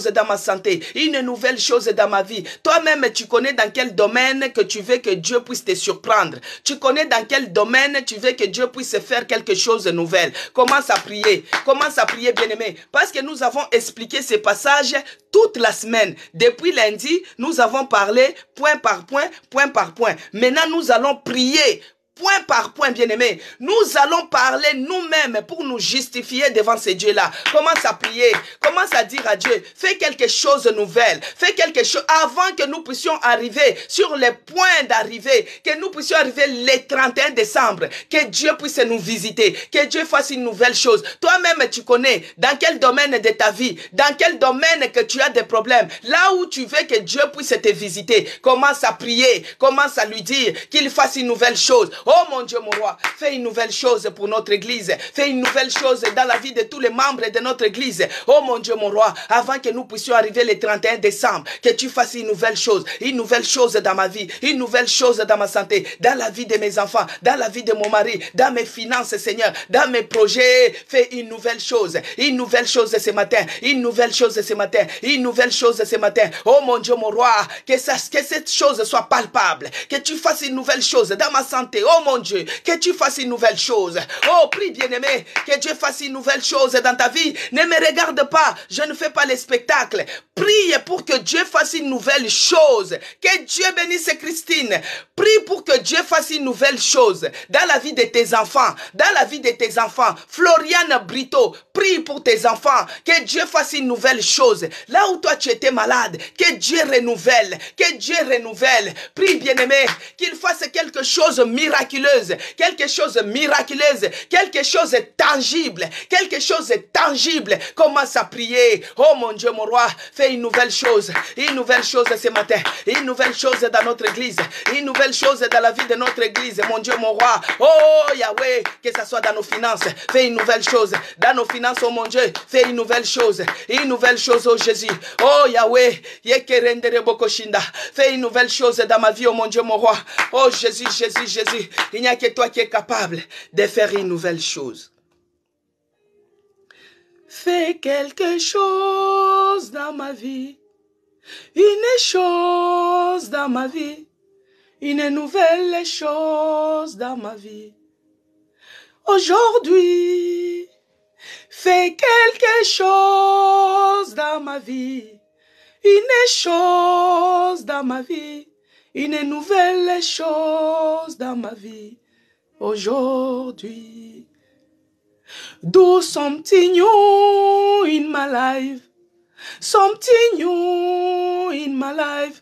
dans ma santé, une nouvelle chose dans ma vie. Toi-même, tu connais dans quel domaine que tu veux que Dieu puisse te surprendre. Tu connais dans quel domaine tu veux que Dieu puisse faire quelque chose de nouvel. Commence à prier, bien-aimé, parce que nous avons expliqué ces passages toute la semaine. Depuis lundi, nous avons parlé point par point, point par point. Maintenant, nous allons prier point par point, bien-aimé. Nous allons parler nous-mêmes pour nous justifier devant ces dieux-là. Commence à prier. Commence à dire à Dieu, fais quelque chose de nouvel. Fais quelque chose avant que nous puissions arriver sur les points d'arrivée. Que nous puissions arriver le 31 décembre. Que Dieu puisse nous visiter. Que Dieu fasse une nouvelle chose. Toi-même, tu connais dans quel domaine de ta vie, dans quel domaine que tu as des problèmes. Là où tu veux que Dieu puisse te visiter. Commence à prier. Commence à lui dire qu'il fasse une nouvelle chose. Oh mon Dieu, mon roi, fais une nouvelle chose pour notre église. Fais une nouvelle chose dans la vie de tous les membres de notre église. Oh mon Dieu, mon roi, avant que nous puissions arriver le 31 décembre, que tu fasses une nouvelle chose dans ma vie, une nouvelle chose dans ma santé, dans la vie de mes enfants, dans la vie de mon mari, dans mes finances, Seigneur, dans mes projets. Fais une nouvelle chose ce matin, une nouvelle chose ce matin, une nouvelle chose ce matin. Oh mon Dieu, mon roi, que cette chose soit palpable, que tu fasses une nouvelle chose dans ma santé. Oh mon Dieu, que tu fasses une nouvelle chose. Oh, prie bien-aimé, que Dieu fasse une nouvelle chose dans ta vie. Ne me regarde pas, je ne fais pas les spectacles. Prie pour que Dieu fasse une nouvelle chose. Que Dieu bénisse Christine. Prie pour que Dieu fasse une nouvelle chose dans la vie de tes enfants, dans la vie de tes enfants. Floriane Brito, prie pour tes enfants. Que Dieu fasse une nouvelle chose. Là où toi tu étais malade, que Dieu renouvelle, que Dieu renouvelle. Prie bien-aimé, qu'il fasse quelque chose de miraculeuse, quelque chose de miraculeuse, quelque chose de tangible, quelque chose de tangible. Commence à prier. Oh mon Dieu, mon roi, fais une nouvelle chose ce matin, une nouvelle chose dans notre église, une nouvelle chose dans la vie de notre église, mon Dieu, mon roi. Oh Yahweh, que ça soit dans nos finances, fais une nouvelle chose dans nos finances, oh mon Dieu, fais une nouvelle chose, oh Jésus. Oh Yahweh, fais une nouvelle chose dans ma vie, oh mon Dieu, mon roi. Oh Jésus, il n'y a que toi qui es capable de faire une nouvelle chose. Fais quelque chose dans ma vie, une chose dans ma vie, une nouvelle chose dans ma vie. Aujourd'hui, fais quelque chose dans ma vie, une chose dans ma vie, une nouvelle chose dans ma vie. Aujourd'hui, do something new in my life, something new in my life,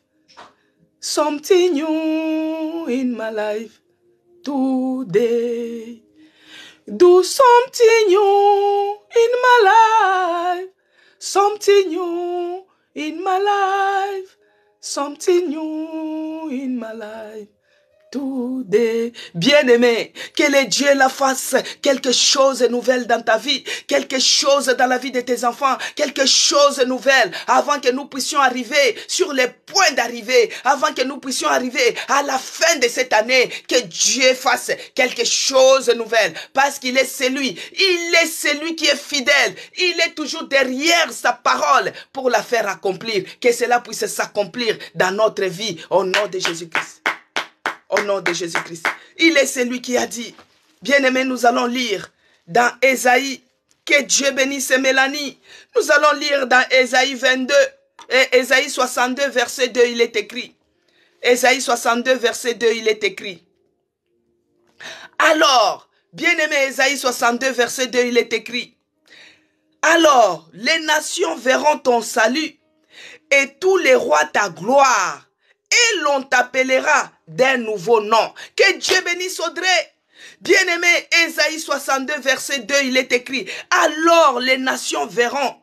something new in my life today. Do something new in my life, something new in my life, something new in my life today. Bien-aimé, que le Dieu la fasse quelque chose de nouvel dans ta vie, quelque chose dans la vie de tes enfants, quelque chose de nouvel avant que nous puissions arriver sur les points d'arrivée, avant que nous puissions arriver à la fin de cette année, que Dieu fasse quelque chose de nouvel, parce qu'il est celui qui est fidèle, il est toujours derrière sa parole pour la faire accomplir, que cela puisse s'accomplir dans notre vie, au nom de Jésus-Christ. Au nom de Jésus-Christ. Il est celui qui a dit, bien-aimé, nous allons lire dans Ésaïe, que Dieu bénisse Mélanie. Nous allons lire dans Ésaïe 22, et Ésaïe 62, verset 2, il est écrit. Ésaïe 62, verset 2, il est écrit. Alors, bien-aimé, Ésaïe 62, verset 2, il est écrit. Alors, les nations verront ton salut, et tous les rois ta gloire. Et l'on t'appellera d'un nouveau nom. Que Dieu bénisse Audrey. Bien-aimé, Ésaïe 62, verset 2, il est écrit. Alors les nations verront.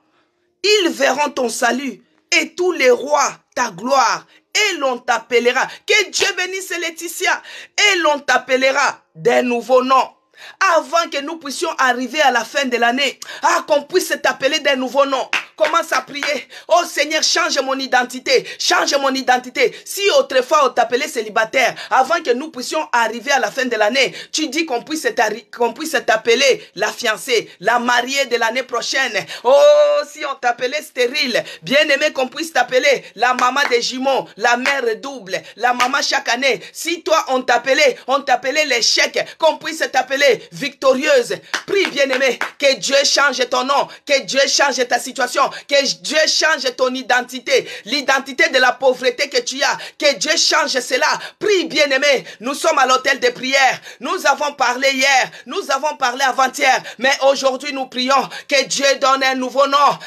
Ils verront ton salut. Et tous les rois ta gloire. Et l'on t'appellera. Que Dieu bénisse Laetitia. Et l'on t'appellera d'un nouveau nom. Avant que nous puissions arriver à la fin de l'année, qu'on puisse t'appeler d'un nouveau nom, Commence à prier. Oh Seigneur, change mon identité. Change mon identité. Si autrefois on t'appelait célibataire, avant que nous puissions arriver à la fin de l'année, tu dis qu'on puisse t'appeler la fiancée, la mariée de l'année prochaine. Oh, si on t'appelait stérile, bien-aimé, qu'on puisse t'appeler la maman des jumeaux, la mère double, la maman chaque année. Si toi on t'appelait l'échec, qu'on puisse t'appeler victorieuse. Prie, bien-aimé, que Dieu change ton nom, que Dieu change ta situation, que Dieu change ton identité, l'identité de la pauvreté que tu as, que Dieu change cela. Prie, bien-aimé, nous sommes à l'hôtel de prière, nous avons parlé hier, nous avons parlé avant-hier, mais aujourd'hui nous prions que Dieu donne un nouveau nom,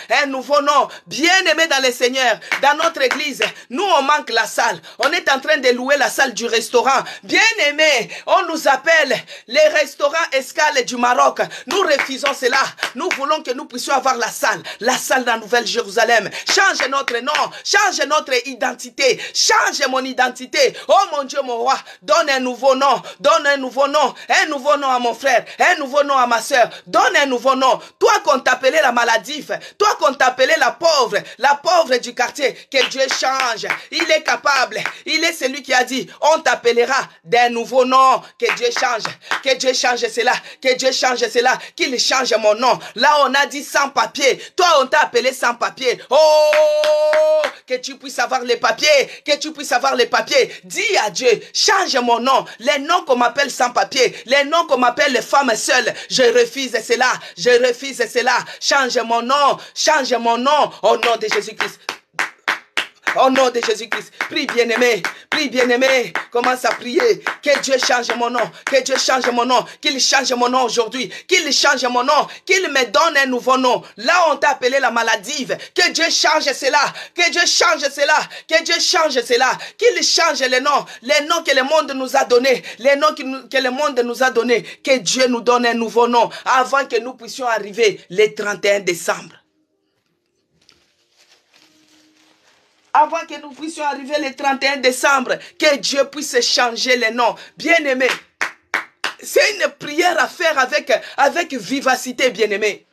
bien-aimé dans le Seigneur. Dans notre église, nous on manque la salle, on est en train de louer la salle du restaurant, bien-aimé, on nous appelle les restaurants escales du Maroc, nous refusons cela, nous voulons que nous puissions avoir la salle de la Nouvelle Jérusalem. Change notre nom, change notre identité, change mon identité. Oh mon Dieu, mon roi, donne un nouveau nom, un nouveau nom à mon frère, un nouveau nom à ma soeur, donne un nouveau nom. Toi qu'on t'appelait la maladif, toi qu'on t'appelait la pauvre du quartier, que Dieu change. Il est capable, il est celui qui a dit, on t'appellera d'un nouveau nom. Que Dieu change cela, que Dieu change cela, qu'il change mon nom. Là on a dit sans papier, toi on t'a appelé sans papier. Oh, que tu puisses avoir les papiers, que tu puisses avoir les papiers. Dis à Dieu, change mon nom, les noms qu'on m'appelle sans papier, les noms qu'on m'appelle les femmes seules, je refuse cela, change mon nom, au nom de Jésus-Christ. Au nom de Jésus-Christ, prie bien-aimé, commence à prier, que Dieu change mon nom, qu'il change mon nom aujourd'hui, qu'il change mon nom, qu'il me donne un nouveau nom. Là on t'a appelé la maladive, que Dieu change cela, qu'il change les noms que le monde nous a donnés, que le monde nous a donnés, que Dieu nous donne un nouveau nom, avant que nous puissions arriver le 31 décembre. Avant que nous puissions arriver le 31 décembre, que Dieu puisse changer les noms. Bien-aimé, c'est une prière à faire avec vivacité, bien-aimé.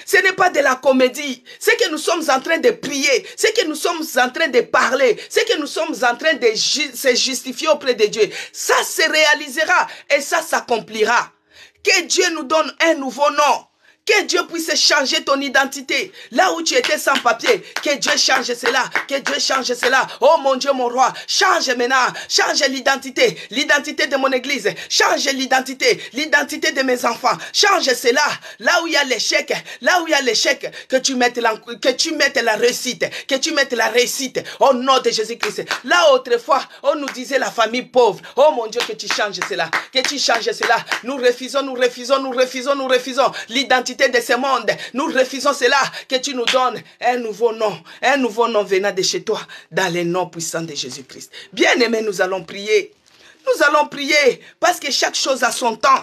Ce n'est pas de la comédie. C'est que nous sommes en train de prier. C'est que nous sommes en train de parler. C'est que nous sommes en train de se justifier auprès de Dieu. Ça se réalisera et ça s'accomplira. Que Dieu nous donne un nouveau nom. Que Dieu puisse changer ton identité. Là où tu étais sans papier, que Dieu change cela. Oh mon Dieu, mon roi, change maintenant. Change l'identité de mon église. Change l'identité de mes enfants. Change cela. Là où il y a l'échec, que tu mettes la réussite. Au nom de Jésus-Christ. Là autrefois, on nous disait la famille pauvre. Oh mon Dieu, que tu changes cela. Nous refusons l'identité de ce monde. Nous refusons cela, que tu nous donnes un nouveau nom venant de chez toi, dans le nom puissant de Jésus-Christ. Bien-aimés, nous allons prier parce que chaque chose a son temps.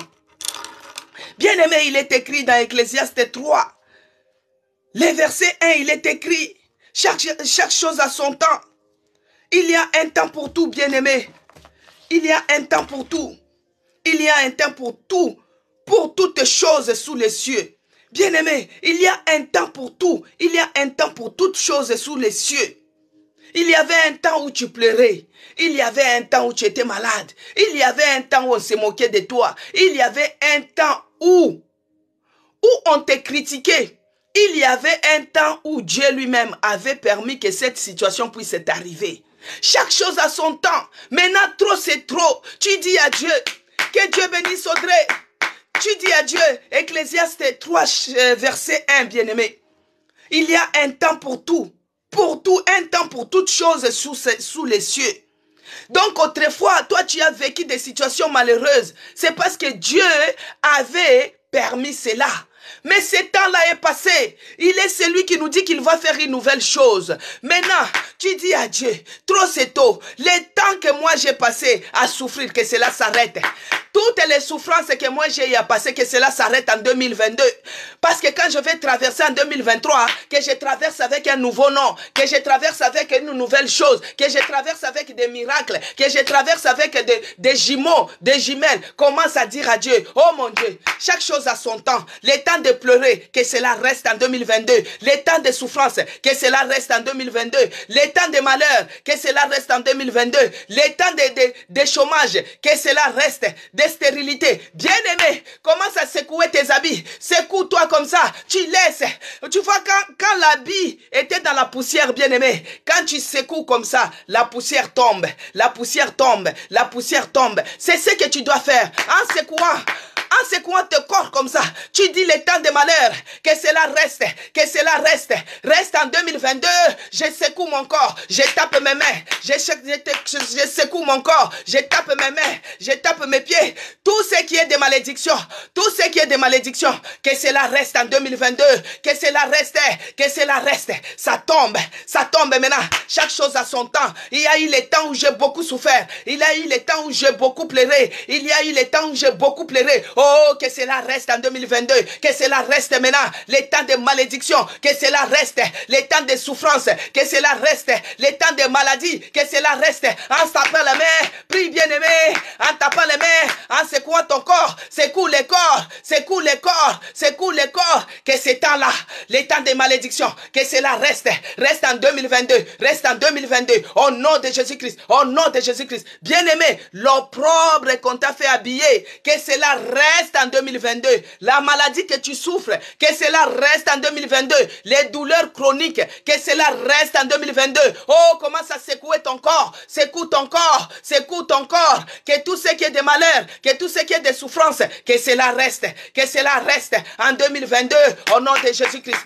Bien-aimé, il est écrit dans Ecclésiaste 3, le verset 1, il est écrit, chaque chose a son temps. Il y a un temps pour tout, bien-aimé. Il y a un temps pour tout. Il y a un temps pour tout, pour toutes choses sous les cieux. Bien-aimé, il y a un temps pour tout. Il y a un temps pour toutes choses sous les cieux. Il y avait un temps où tu pleurais. Il y avait un temps où tu étais malade. Il y avait un temps où on se moquait de toi. Il y avait un temps où on te critiquait. Il y avait un temps où Dieu lui-même avait permis que cette situation puisse t'arriver. Chaque chose a son temps. Maintenant, trop c'est trop. Tu dis à Dieu, que Dieu bénisse Audrey. Tu dis à Dieu, Ecclésiaste 3, verset 1, bien-aimé. Il y a un temps pour tout, un temps pour toutes choses sous les cieux. Donc autrefois, toi tu as vécu des situations malheureuses. C'est parce que Dieu avait permis cela. Mais ce temps-là est passé. Il est celui qui nous dit qu'il va faire une nouvelle chose. Maintenant, tu dis à Dieu, trop c'est tôt. Le temps que moi j'ai passé à souffrir, que cela s'arrête. Toutes les souffrances que moi j'ai eu à passer, que cela s'arrête en 2022. Parce que quand je vais traverser en 2023, que je traverse avec un nouveau nom, que je traverse avec une nouvelle chose, que je traverse avec des miracles, que je traverse avec des jumeaux, des jumelles. Commence à dire à Dieu, oh mon Dieu, chaque chose a son temps. Le temps temps de pleurer, que cela reste en 2022. Les temps de souffrance, que cela reste en 2022. Les temps de malheur, que cela reste en 2022. Les temps de chômage, que cela reste. De stérilité. Bien-aimé, commence à secouer tes habits. Secoue-toi comme ça. Tu laisses. Tu vois, quand l'habit était dans la poussière, bien-aimé, quand tu secoues comme ça, la poussière tombe. La poussière tombe. La poussière tombe. C'est ce que tu dois faire. En secouant tes corps comme ça, tu dis les temps de malheur, que cela reste, reste en 2022, je secoue mon corps, je tape mes mains, je secoue mon corps, je tape mes mains, je tape mes pieds, tout ce qui est de malédiction, que cela reste en 2022, que cela reste, ça tombe maintenant, chaque chose a son temps, il y a eu les temps où j'ai beaucoup souffert, il y a eu les temps où j'ai beaucoup pleuré, oh, que cela reste en 2022, que cela reste maintenant, les temps de malédiction, que cela reste, les temps de souffrance, que cela reste, les temps de maladie, que cela reste, en tapant la main, prie bien-aimé, en tapant les mains, en secouant ton corps, secoue les corps, que ces temps-là, les temps de malédiction, que cela reste en 2022, au nom de Jésus-Christ, bien-aimé, l'opprobre qu'on t'a fait habiller, que cela reste en 2022. La maladie que tu souffres, que cela reste en 2022. Les douleurs chroniques, que cela reste en 2022. Oh, commence à secouer ton corps. Secoue ton corps. Que tout ce qui est de malheur, que tout ce qui est de souffrance, que cela reste en 2022. Au nom de Jésus-Christ.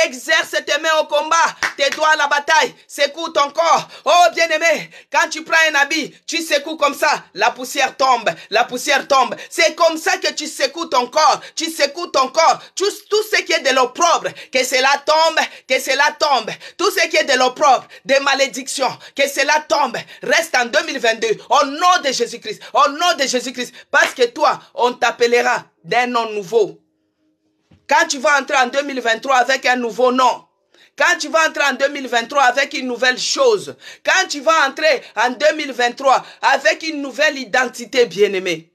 Exerce tes mains au combat, tes doigts à la bataille. Secoue ton corps. Oh, bien-aimé, quand tu prends un habit, tu secoues comme ça. La poussière tombe. C'est comme ça que tu secoues ton corps. Tout ce qui est de l'opprobre, que cela tombe. Tout ce qui est de l'opprobre, des malédictions, que cela tombe. Reste en 2022. Au nom de Jésus-Christ. Parce que toi, on t'appellera d'un nom nouveau. Quand tu vas entrer en 2023 avec un nouveau nom, quand tu vas entrer en 2023 avec une nouvelle chose, quand tu vas entrer en 2023 avec une nouvelle identité, bien-aimé.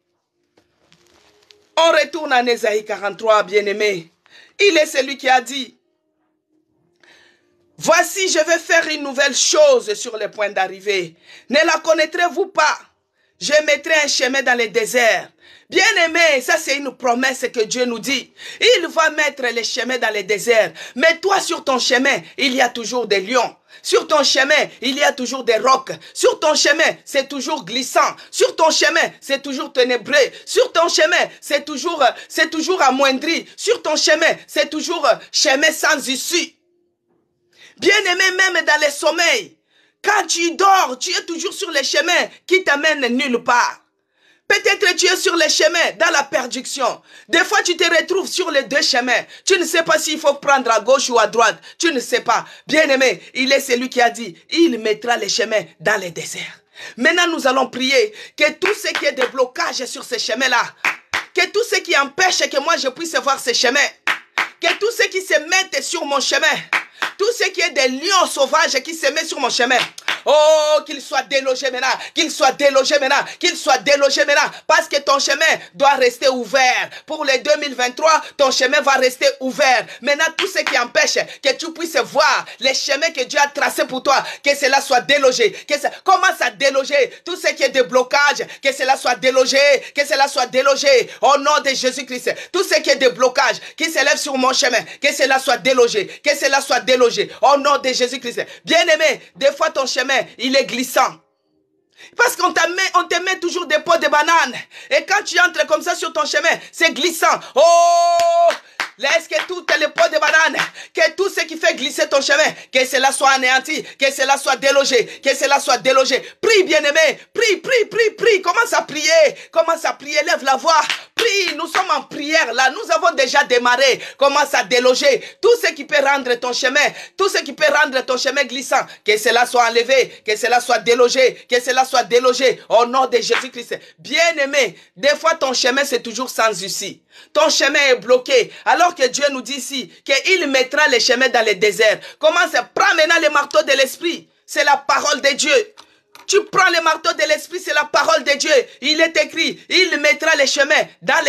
On retourne en Ésaïe 43, bien-aimé. Il est celui qui a dit, voici, je vais faire une nouvelle chose sur le point d'arriver. Ne la connaîtrez-vous pas? Je mettrai un chemin dans les déserts. Bien-aimé, ça c'est une promesse que Dieu nous dit. Il va mettre les chemins dans les déserts. Mais toi, sur ton chemin, il y a toujours des lions. Sur ton chemin, il y a toujours des rocs. Sur ton chemin, c'est toujours glissant. Sur ton chemin, c'est toujours ténébreux. Sur ton chemin, c'est toujours amoindri. Sur ton chemin, c'est toujours chemin sans issue. Bien-aimé, même dans les sommeils, quand tu dors, tu es toujours sur les chemins qui t'amènent nulle part. Peut-être tu es sur les chemins dans la perdition. Des fois, tu te retrouves sur les deux chemins. Tu ne sais pas s'il faut prendre à gauche ou à droite. Tu ne sais pas. Bien-aimé, il est celui qui a dit, il mettra les chemins dans les déserts. Maintenant, nous allons prier que tout ce qui est de blocage sur ces chemins-là, que tout ce qui empêche que moi je puisse voir ces chemins, que tout ce qui se mette sur mon chemin, tout ce qui est des lions sauvages qui se mettent sur mon chemin, oh, qu'il soit délogé maintenant, parce que ton chemin doit rester ouvert. Pour les 2023, ton chemin va rester ouvert. Maintenant, tout ce qui empêche que tu puisses voir les chemins que Dieu a tracés pour toi, que cela soit délogé. Commence à déloger tout ce qui est de blocage, que cela soit délogé, au nom de Jésus-Christ. Tout ce qui est de blocage, qui s'élève sur mon chemin, que cela soit délogé, au nom de Jésus-Christ. Bien-aimé, des fois ton chemin, il est glissant. Parce qu'on te met toujours des pots de bananes. Et quand tu entres comme ça sur ton chemin, c'est glissant. Oh! Laisse que tout les pots de bananes, que tout ce qui fait glisser ton chemin, que cela soit anéanti, que cela soit délogé. Prie, bien-aimé, prie. Commence à prier, lève la voix. Prie, nous sommes en prière là, nous avons déjà démarré. Commence à déloger tout ce qui peut rendre ton chemin, glissant. Que cela soit enlevé, que cela soit délogé, au nom de Jésus-Christ. Bien-aimé, des fois ton chemin c'est toujours sans issue. Ton chemin est bloqué. Alors que Dieu nous dit ici qu'il mettra les chemins dans les déserts. Commence à prendre maintenant le marteau de l'esprit. C'est la parole de Dieu. Tu prends le marteau de l'esprit, c'est la parole de Dieu. Il est écrit, il mettra les chemins dans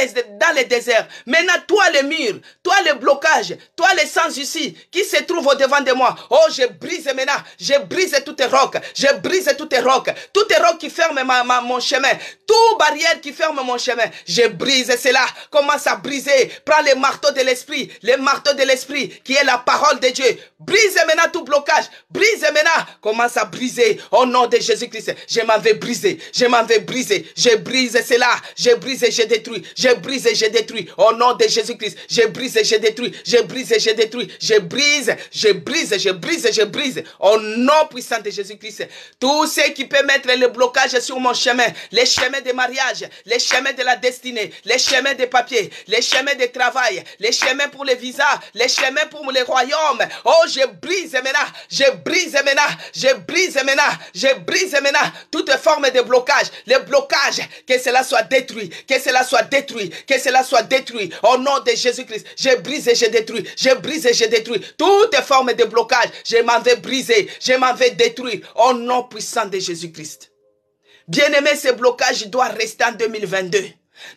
les déserts. Maintenant, toi le mur, toi le blocage, toi les sans-justice qui se trouvent au devant de moi. Oh, je brise maintenant, je brise toutes les rocs, je brise toutes les rocs qui ferment mon chemin, toute barrière qui ferme mon chemin, je brise cela. Commence à briser. Prends le marteau de l'esprit qui est la parole de Dieu. Brise maintenant tout blocage, brise maintenant. Commence à briser au nom de Jésus-Christ. Je m'en vais briser, je m'en vais briser, je brise cela, je brise et je détruis, je brise et je détruis au nom de Jésus-Christ. Je brise et je détruis, je brise et je détruis, je brise, je brise, je brise, je brise au nom puissant de Jésus-Christ. Tout ce qui peut mettre le blocage sur mon chemin, les chemins de mariage, les chemins de la destinée, les chemins de papier, les chemins de travail, les chemins pour les visas, les chemins pour les royaumes. Oh, je brise maintenant, je brise maintenant, je brise maintenant, je brise maintenant toute forme de blocage, les blocages, que cela soit détruit, que cela soit détruit, que cela soit détruit au nom de Jésus-Christ. Je brise et je détruis, je brise et je détruis toute forme de blocage. Je m'en vais briser, je m'en vais détruire au nom puissant de Jésus-Christ. Bien-aimé, ce blocage doit rester en 2022.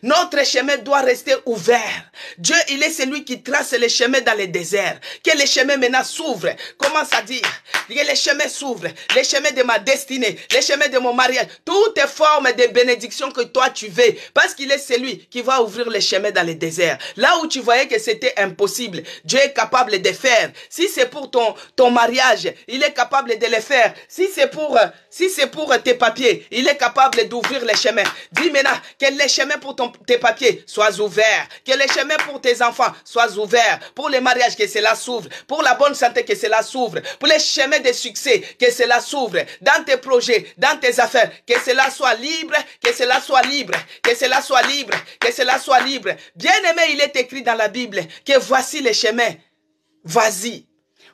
Notre chemin doit rester ouvert. Dieu, il est celui qui trace les chemins dans les déserts. Que les chemins maintenant s'ouvrent. Commence à dire que les chemins s'ouvrent. Les chemins de ma destinée, les chemins de mon mariage. Toutes les formes de bénédiction que toi tu veux. Parce qu'il est celui qui va ouvrir les chemins dans les déserts. Là où tu voyais que c'était impossible, Dieu est capable de faire. Si c'est pour ton mariage, il est capable de le faire. Si c'est pour tes papiers, il est capable d'ouvrir les chemins. Dis maintenant que les chemins pour tes papiers soient ouverts. Que les chemins pour tes enfants soient ouverts. Pour le mariage, que cela s'ouvre. Pour la bonne santé, que cela s'ouvre. Pour les chemins de succès, que cela s'ouvre. Dans tes projets, dans tes affaires, que cela soit libre, que cela soit libre, que cela soit libre, que cela soit libre. Bien-aimé, il est écrit dans la Bible que voici les chemins. Vas-y.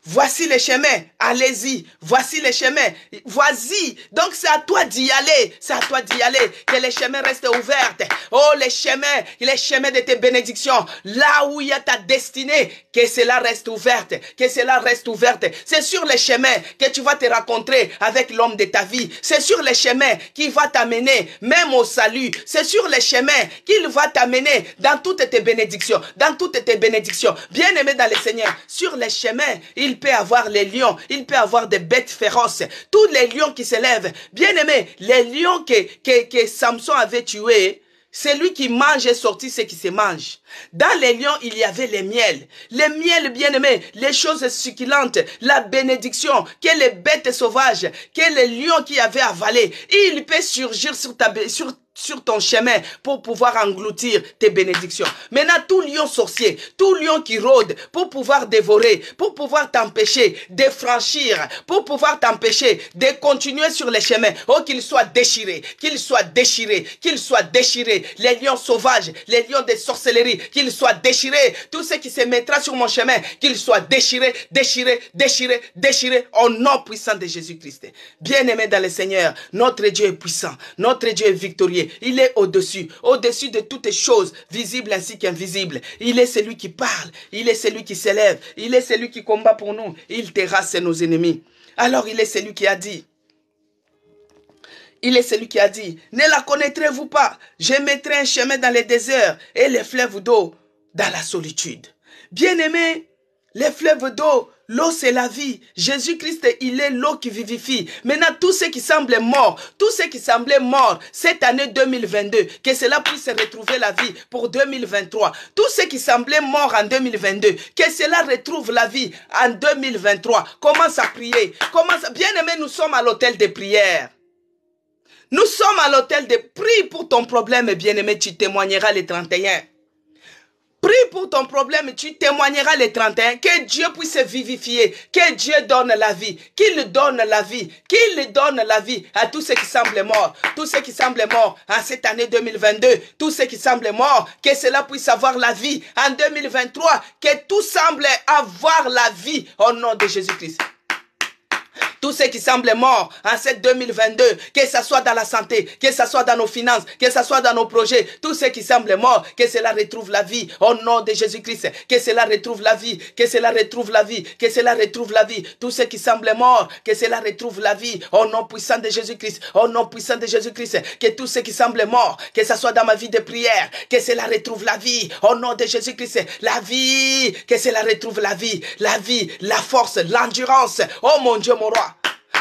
Voici les chemins, allez-y, voici les chemins, vas-y. Donc c'est à toi d'y aller, c'est à toi d'y aller, que les chemins restent ouverts. Oh, les chemins de tes bénédictions, là où il y a ta destinée, que cela reste ouverte, que cela reste ouverte. C'est sur les chemins que tu vas te rencontrer avec l'homme de ta vie. C'est sur les chemins qui va t'amener même au salut. C'est sur les chemins qu'il va t'amener dans toutes tes bénédictions, dans toutes tes bénédictions. Bien-aimé dans le Seigneur, sur les chemins, il peut avoir les lions, il peut avoir des bêtes féroces, tous les lions qui se lèvent. Bien aimé, les lions que Samson avait tués, c'est lui qui mange et sortit ce qui se mange. Dans les lions, il y avait les miels. Les miels, bien aimés, les choses succulentes, la bénédiction, que les bêtes sauvages, que les lions qui avaient avalé, il peut surgir sur ton chemin pour pouvoir engloutir tes bénédictions. Maintenant, tout lion sorcier, tout lion qui rôde pour pouvoir dévorer, pour pouvoir t'empêcher de franchir, pour pouvoir t'empêcher de continuer sur les chemins, oh, qu'il soit déchiré, qu'il soit déchiré, qu'il soit déchiré. Les lions sauvages, les lions de sorcellerie, qu'ils soient déchirés. Tout ce qui se mettra sur mon chemin, qu'ils soient déchirés, déchirés, déchirés, déchirés, au nom puissant de Jésus-Christ. Bien-aimé dans le Seigneur, notre Dieu est puissant, notre Dieu est victorieux. Il est au-dessus de toutes choses, visibles ainsi qu'invisibles. Il est celui qui parle, il est celui qui s'élève, il est celui qui combat pour nous. Il terrasse nos ennemis. Alors il est celui qui a dit, ne la connaîtrez-vous pas? Je mettrai un chemin dans les déserts et les fleuves d'eau dans la solitude. Bien-aimé, les fleuves d'eau, l'eau c'est la vie. Jésus-Christ, il est l'eau qui vivifie. Maintenant, tout ce qui semble mort, tout ce qui semblait mort cette année 2022, que cela puisse retrouver la vie pour 2023. Tout ce qui semblait mort en 2022, que cela retrouve la vie en 2023. Commence à prier. Bien-aimé, nous sommes à l'hôtel de prière. Nous sommes à l'hôtel de prie pour ton problème, bien-aimé, tu témoigneras les 31. Prie pour ton problème, tu témoigneras les 31. Que Dieu puisse vivifier, que Dieu donne la vie, qu'il donne la vie, qu'il donne la vie à tous ceux qui semblent morts, tous ceux qui semblent morts en cette année 2022, tous ceux qui semblent morts, que cela puisse avoir la vie en 2023, que tout semble avoir la vie au nom de Jésus-Christ. Tout ce qui semble mort en cette 2022, que ce soit dans la santé, que ce soit dans nos finances, que ce soit dans nos projets, tout ce qui semble mort, que cela retrouve la vie au nom de Jésus-Christ, que cela retrouve la vie, que cela retrouve la vie, que cela retrouve la vie. Tout ce qui semble mort, que cela retrouve la vie au nom puissant de Jésus-Christ, au nom puissant de Jésus-Christ, que tout ce qui semble mort, que ce soit dans ma vie de prière, que cela retrouve la vie au nom de Jésus-Christ, la vie, que cela retrouve la vie, la force, l'endurance. Oh mon Dieu, mon roi.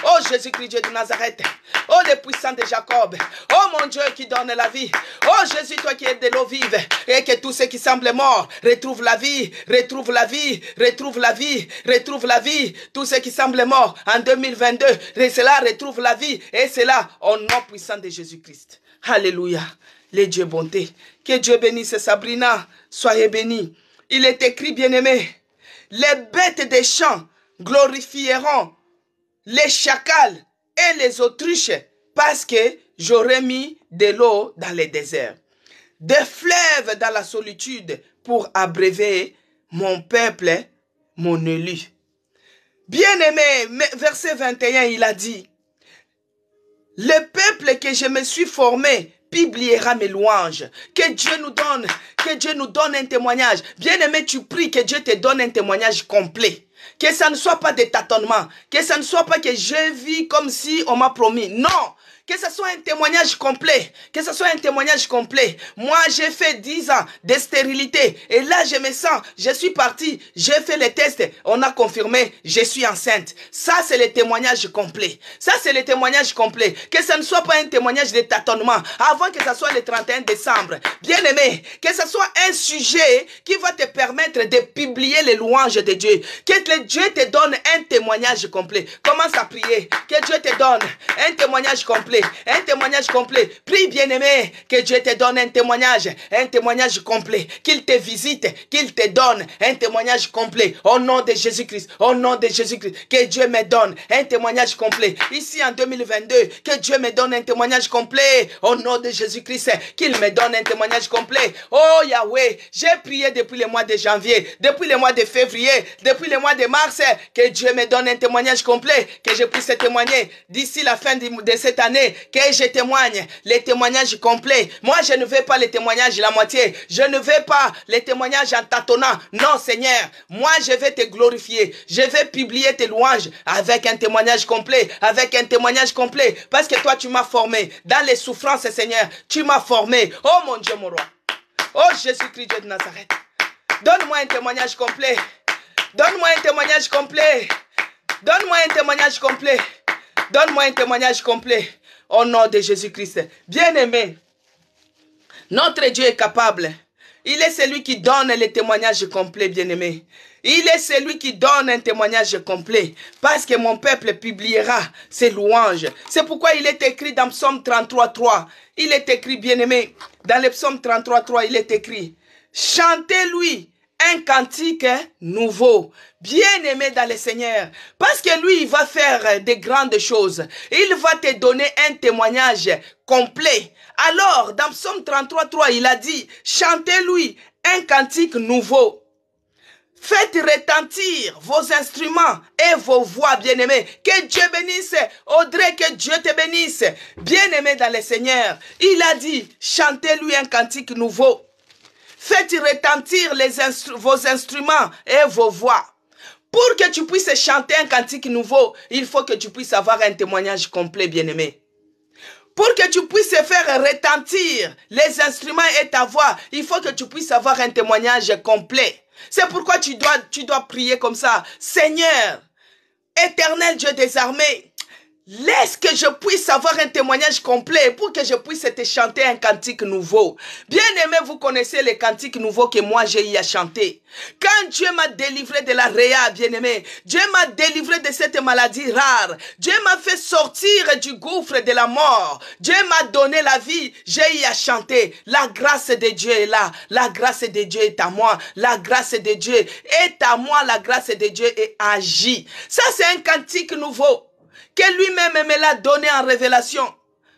Oh Jésus-Christ, Dieu de Nazareth. Oh le puissant de Jacob. Oh mon Dieu qui donne la vie. Oh Jésus, toi qui es de l'eau vive. Et que tout ce qui semble mort retrouve la vie, retrouve la vie, retrouve la vie, retrouve la vie. Tout ce qui semble mort en 2022, et cela retrouve la vie. Et cela au nom puissant de Jésus-Christ. Alléluia. Les dieux bonté. Que Dieu bénisse Sabrina. Soyez bénis. Il est écrit, bien-aimé, les bêtes des champs glorifieront les chacals et les autruches, parce que j'aurais mis de l'eau dans les déserts, des fleuves dans la solitude pour abreuver mon peuple, mon élu. Bien-aimé, verset 21, il a dit, le peuple que je me suis formé publiera mes louanges. Que Dieu nous donne un témoignage. Bien-aimé, tu pries que Dieu te donne un témoignage complet. Que ça ne soit pas des tâtonnements. Que ça ne soit pas que je vis comme si on m'a promis. Non. Que ce soit un témoignage complet. Que ce soit un témoignage complet. Moi, j'ai fait 10 ans de stérilité. Et là, je me sens, je suis parti. J'ai fait les tests. On a confirmé, je suis enceinte. Ça, c'est le témoignage complet. Ça, c'est le témoignage complet. Que ce ne soit pas un témoignage de tâtonnement. Avant que ce soit le 31 décembre. Bien aimé, que ce soit un sujet qui va te permettre de publier les louanges de Dieu. Que Dieu te donne un témoignage complet. Commence à prier. Que Dieu te donne un témoignage complet. Un témoignage complet. Prie, bien-aimé, que Dieu te donne un témoignage complet. Qu'il te visite, qu'il te donne un témoignage complet. Au nom de Jésus-Christ, au nom de Jésus-Christ, que Dieu me donne un témoignage complet. Ici en 2022, que Dieu me donne un témoignage complet. Au nom de Jésus-Christ, qu'il me donne un témoignage complet. Oh Yahweh, j'ai prié depuis le mois de janvier, depuis le mois de février, depuis le mois de mars, que Dieu me donne un témoignage complet, que je puisse témoigner d'ici la fin de cette année. Que je témoigne les témoignages complets. Moi, je ne veux pas les témoignages la moitié. Je ne veux pas les témoignages en tâtonnant. Non, Seigneur. Moi, je vais te glorifier. Je vais publier tes louanges avec un témoignage complet. Avec un témoignage complet. Parce que toi, tu m'as formé. Dans les souffrances, Seigneur, tu m'as formé. Oh mon Dieu, mon roi. Oh Jésus-Christ, Dieu de Nazareth. Donne-moi un témoignage complet. Donne-moi un témoignage complet. Donne-moi un témoignage complet. Donne-moi un témoignage complet. Au nom de Jésus-Christ. Bien-aimé, notre Dieu est capable. Il est celui qui donne les témoignages complets, bien-aimé. Il est celui qui donne un témoignage complet. Parce que mon peuple publiera ses louanges. C'est pourquoi il est écrit dans Psaume 33.3. Il est écrit, bien-aimé, dans le Psaume 33.3, il est écrit, chantez-lui un cantique nouveau, bien-aimé dans le Seigneur, parce que lui, il va faire de grandes choses. Il va te donner un témoignage complet. Alors, dans Psaume 33.3, il a dit, chantez-lui un cantique nouveau. Faites retentir vos instruments et vos voix, bien-aimés. Que Dieu bénisse. Audrey, que Dieu te bénisse. Bien-aimé dans le Seigneur, il a dit, chantez-lui un cantique nouveau. Faites retentir vos instruments et vos voix. Pour que tu puisses chanter un cantique nouveau, il faut que tu puisses avoir un témoignage complet, bien-aimé. Pour que tu puisses faire retentir les instruments et ta voix, il faut que tu puisses avoir un témoignage complet. C'est pourquoi tu dois prier comme ça. Seigneur, éternel Dieu des armées, laisse que je puisse avoir un témoignage complet pour que je puisse te chanter un cantique nouveau. Bien-aimé, vous connaissez les cantiques nouveaux que moi j'ai eu à chanter. Quand Dieu m'a délivré de la réa, bien-aimé, Dieu m'a délivré de cette maladie rare. Dieu m'a fait sortir du gouffre de la mort. Dieu m'a donné la vie. J'ai eu à chanter. La grâce de Dieu est là. La grâce de Dieu est à moi. La grâce de Dieu est à moi. La grâce de Dieu est agit. Ça, c'est un cantique nouveau que lui-même me l'a donné en révélation.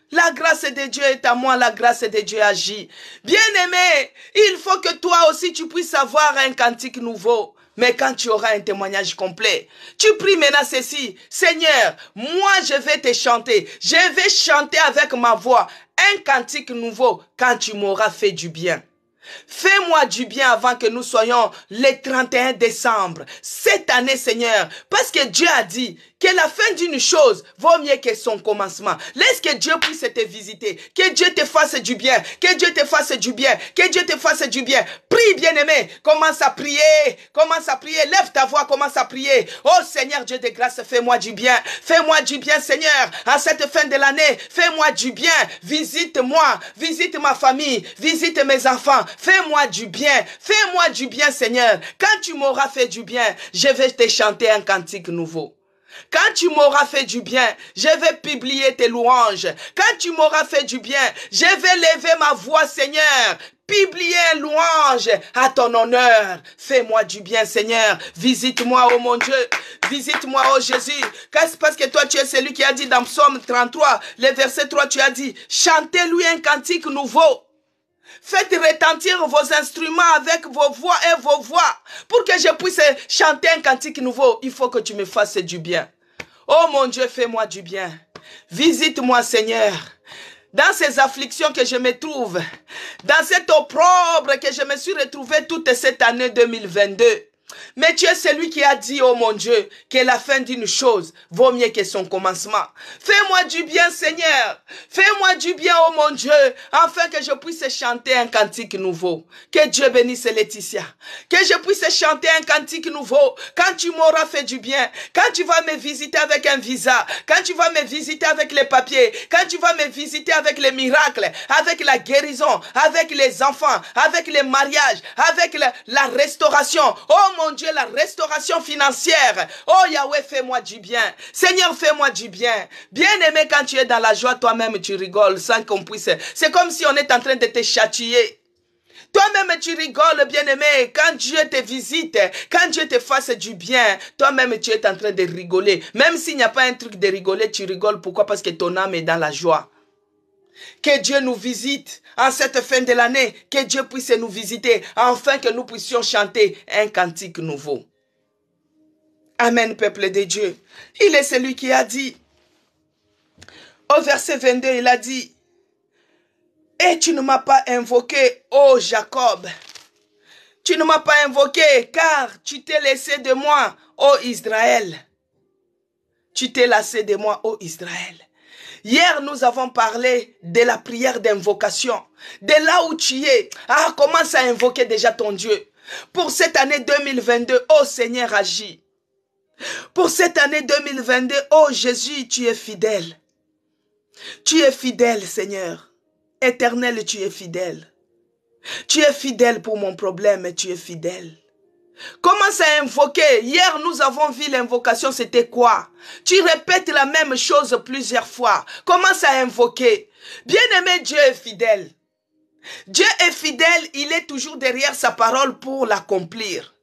La grâce de Dieu est à moi, la grâce de Dieu agit. Bien-aimé, il faut que toi aussi tu puisses avoir un cantique nouveau. Mais quand tu auras un témoignage complet, tu pries maintenant ceci. Seigneur, moi je vais te chanter. Je vais chanter avec ma voix un cantique nouveau quand tu m'auras fait du bien. Fais-moi du bien avant que nous soyons le 31 décembre, cette année, Seigneur, parce que Dieu a dit que la fin d'une chose vaut mieux que son commencement. Laisse que Dieu puisse te visiter, que Dieu te fasse du bien, que Dieu te fasse du bien, que Dieu te fasse du bien. Prie, bien-aimé, commence à prier, lève ta voix, commence à prier. Oh Seigneur Dieu de grâce, fais-moi du bien, Seigneur, à cette fin de l'année, fais-moi du bien, visite-moi, visite ma famille, visite mes enfants, fais-moi du bien, Seigneur. Quand tu m'auras fait du bien, je vais te chanter un cantique nouveau. Quand tu m'auras fait du bien, je vais publier tes louanges. Quand tu m'auras fait du bien, je vais lever ma voix, Seigneur. Publier un louange à ton honneur. Fais-moi du bien, Seigneur. Visite-moi, oh mon Dieu. Visite-moi, oh Jésus. Parce que toi, tu es celui qui a dit dans Psaume 33, le verset 3, tu as dit, chantez-lui un cantique nouveau. Faites retentir vos instruments avec vos voix et vos voix. Pour que je puisse chanter un cantique nouveau, il faut que tu me fasses du bien. Oh mon Dieu, fais-moi du bien. Visite-moi, Seigneur. Dans ces afflictions que je me trouve, dans cet opprobre que je me suis retrouvé toute cette année 2022. Mais tu es celui qui a dit, oh mon Dieu, que la fin d'une chose vaut mieux que son commencement. Fais-moi du bien, Seigneur. Fais-moi du bien, oh mon Dieu, afin que je puisse chanter un cantique nouveau. Que Dieu bénisse Laetitia. Que je puisse chanter un cantique nouveau quand tu m'auras fait du bien. Quand tu vas me visiter avec un visa. Quand tu vas me visiter avec les papiers. Quand tu vas me visiter avec les miracles. Avec la guérison. Avec les enfants. Avec les mariages. Avec la restauration. Oh mon Dieu, la restauration financière. Oh Yahweh, fais-moi du bien. Seigneur, fais-moi du bien. Bien-aimé, quand tu es dans la joie, toi-même tu rigoles sans qu'on puisse. C'est comme si on est en train de te châtier. Toi-même tu rigoles, bien-aimé, quand Dieu te visite, quand Dieu te fasse du bien, toi-même tu es en train de rigoler. Même s'il n'y a pas un truc de rigoler, tu rigoles. Pourquoi? Parce que ton âme est dans la joie. Que Dieu nous visite en cette fin de l'année. Que Dieu puisse nous visiter afin que nous puissions chanter un cantique nouveau. Amen, peuple de Dieu. Il est celui qui a dit, au verset 22, il a dit, et tu ne m'as pas invoqué, ô Jacob. Tu ne m'as pas invoqué, car tu t'es laissé de moi, ô Israël. Tu t'es lassé de moi, ô Israël. Hier, nous avons parlé de la prière d'invocation. De là où tu es. Ah, commence à invoquer déjà ton Dieu. Pour cette année 2022, oh Seigneur, agis. Pour cette année 2022, oh Jésus, tu es fidèle. Tu es fidèle, Seigneur. Éternel, tu es fidèle. Tu es fidèle pour mon problème, et tu es fidèle. Commence à invoquer. Hier, nous avons vu l'invocation, c'était quoi? Tu répètes la même chose plusieurs fois. Commence à invoquer. Bien-aimé, Dieu est fidèle. Dieu est fidèle, il est toujours derrière sa parole pour l'accomplir.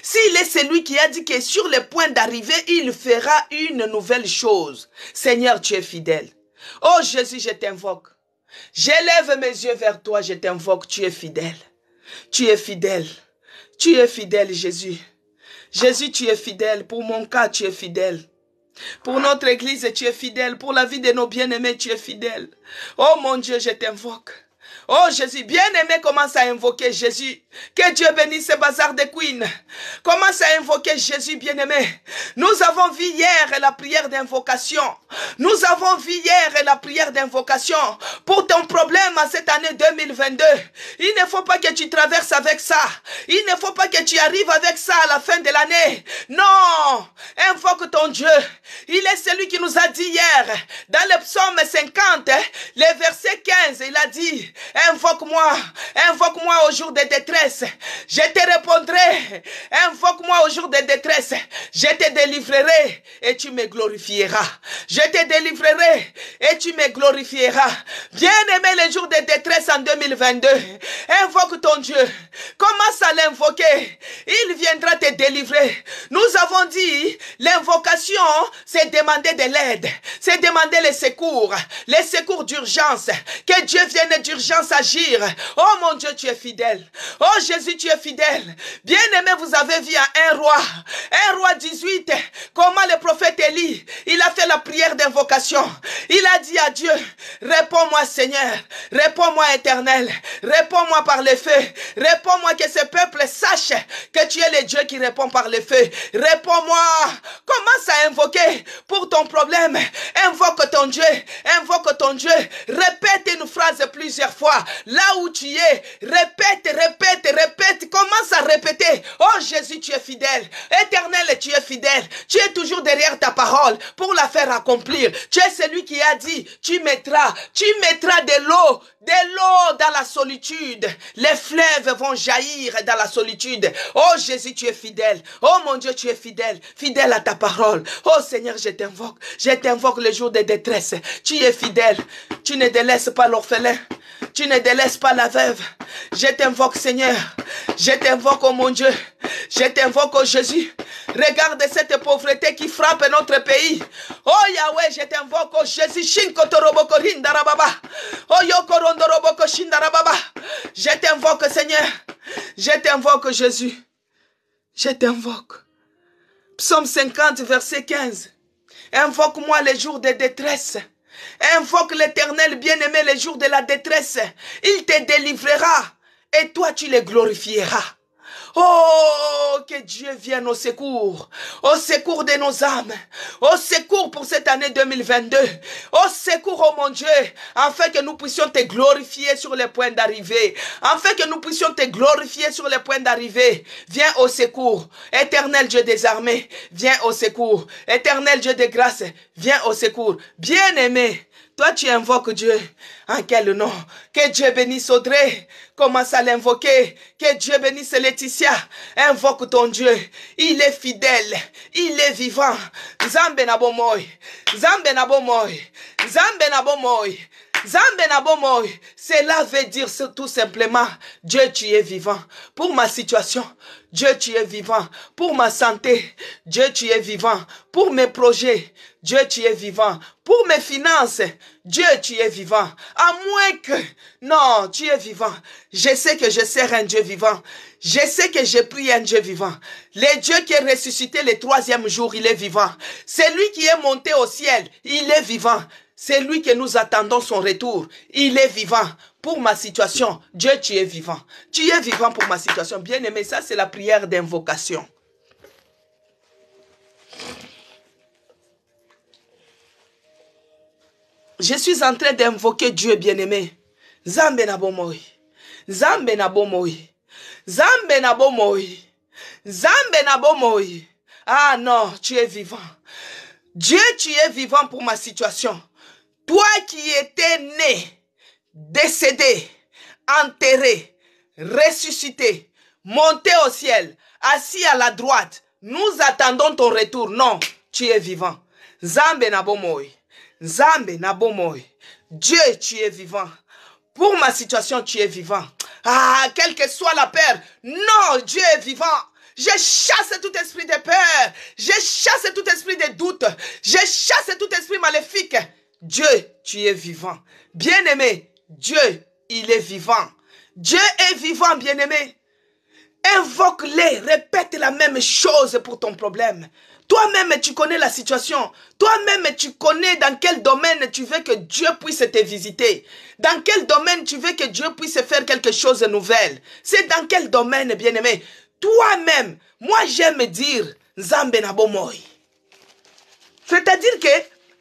S'il est celui qui a dit que sur le point d'arriver, il fera une nouvelle chose. Seigneur, tu es fidèle. Oh Jésus, je t'invoque. J'élève mes yeux vers toi, je t'invoque, tu es fidèle. Tu es fidèle. Tu es fidèle, Jésus. Jésus, tu es fidèle. Pour mon cas, tu es fidèle. Pour notre église, tu es fidèle. Pour la vie de nos bien-aimés, tu es fidèle. Oh mon Dieu, je t'invoque. Oh Jésus, bien-aimé, commence à invoquer Jésus. Que Dieu bénisse ce bazar de Queen. Commence à invoquer Jésus, bien-aimé. Nous avons vu hier la prière d'invocation. Nous avons vu hier la prière d'invocation. Pour ton problème à cette année 2022, il ne faut pas que tu traverses avec ça. Il ne faut pas que tu arrives avec ça à la fin de l'année. Non, invoque ton Dieu. Il est celui qui nous a dit hier, dans le psaume 50, le verset 15, il a dit, invoque-moi au jour de détresse, je te répondrai. Invoque-moi au jour de détresse, je te délivrerai et tu me glorifieras. Je te délivrerai et tu me glorifieras. Bien-aimé, les jours de détresse en 2022, invoque ton Dieu. Commence à l'invoquer. Il viendra te délivrer. Nous avons dit, l'invocation, c'est demander de l'aide. C'est demander les secours d'urgence. Que Dieu vienne d'urgence agir. Oh mon Dieu, tu es fidèle. Oh Jésus, tu es fidèle. Bien-aimé, vous avez vu à 1 roi 18, comment le prophète Élie, il a fait la prière d'invocation. Il a dit à Dieu, réponds-moi Seigneur, réponds-moi Éternel, réponds-moi par le feu, réponds-moi que ce peuple sache que tu es le Dieu qui répond par le feu. Réponds-moi. Commence à invoquer pour ton problème. Invoque ton Dieu, invoque ton Dieu. Répète une phrase plusieurs fois. Là où tu es, répète, répète, répète. Commence à répéter. Oh Jésus, tu es fidèle. Éternel, tu es fidèle. Tu es toujours derrière ta parole pour la faire accomplir. Tu es celui qui a dit, tu mettras de l'eau dans la solitude. Les fleuves vont jaillir dans la solitude. Oh Jésus, tu es fidèle. Oh mon Dieu, tu es fidèle. Fidèle à ta parole. Oh Seigneur, je t'invoque le jour de détresse. Tu es fidèle. Tu ne délaisses pas l'orphelin. Tu ne délaisses pas la veuve. Je t'invoque Seigneur. Je t'invoque oh mon Dieu. Je t'invoque oh Jésus. Regarde cette pauvreté qui frappe notre pays. Oh Yahweh, je t'invoque oh Jésus. Je t'invoque Seigneur. Je t'invoque Jésus. Je t'invoque. Psaume 50, verset 15. Invoque-moi les jours de détresse. Invoque l'Éternel bien-aimé les jours de la détresse. Il te délivrera et toi tu le glorifieras. Oh, que Dieu vienne au secours de nos âmes, au secours pour cette année 2022, au secours, oh mon Dieu, afin que nous puissions te glorifier sur les points d'arrivée, afin que nous puissions te glorifier sur les points d'arrivée. Viens au secours, Éternel Dieu des armées, viens au secours, Éternel Dieu de grâce, viens au secours. Bien-aimé, toi, tu invoques Dieu. En quel nom? Que Dieu bénisse Audrey. Commence à l'invoquer. Que Dieu bénisse Laetitia. Invoque ton Dieu. Il est fidèle. Il est vivant. Zambe na bomoy. Zambe na bomoy. Zambe na bomoy. Zambe na bomoy. Cela veut dire tout simplement, Dieu, tu es vivant. Pour ma situation, Dieu, tu es vivant. Pour ma santé, Dieu, tu es vivant. Pour mes projets, Dieu, tu es vivant. Pour mes finances, Dieu, tu es vivant. À moins que, non, tu es vivant. Je sais que je sers un Dieu vivant. Je sais que je prie un Dieu vivant. Le Dieu qui est ressuscité le 3e jour, il est vivant. C'est lui qui est monté au ciel, il est vivant. C'est lui que nous attendons son retour. Il est vivant. Pour ma situation, Dieu, tu es vivant. Tu es vivant pour ma situation. Bien-aimé, ça c'est la prière d'invocation. Je suis en train d'invoquer Dieu, bien-aimé. Zambe na bomoy. Zambe na bomoy. Zambe na bomoy. Zambe na bomoy. Ah non, tu es vivant. Dieu, tu es vivant pour ma situation. Toi qui étais né, décédé, enterré, ressuscité, monté au ciel, assis à la droite, nous attendons ton retour. Non, tu es vivant. Zambe na bomoy. Zambe na bomoy. Dieu, tu es vivant. Pour ma situation, tu es vivant. Ah, quelle que soit la peur. Non, Dieu est vivant. Je chasse tout esprit de peur. Je chasse tout esprit de doute. Je chasse tout esprit maléfique. Dieu, tu es vivant. Bien-aimé, Dieu, il est vivant. Dieu est vivant, bien-aimé. Invoque-les, répète la même chose pour ton problème. Toi-même, tu connais la situation. Toi-même, tu connais dans quel domaine tu veux que Dieu puisse te visiter. Dans quel domaine tu veux que Dieu puisse faire quelque chose de nouvel. C'est dans quel domaine, bien-aimé. Toi-même, moi j'aime dire Nzambe na bomoy. C'est-à-dire que,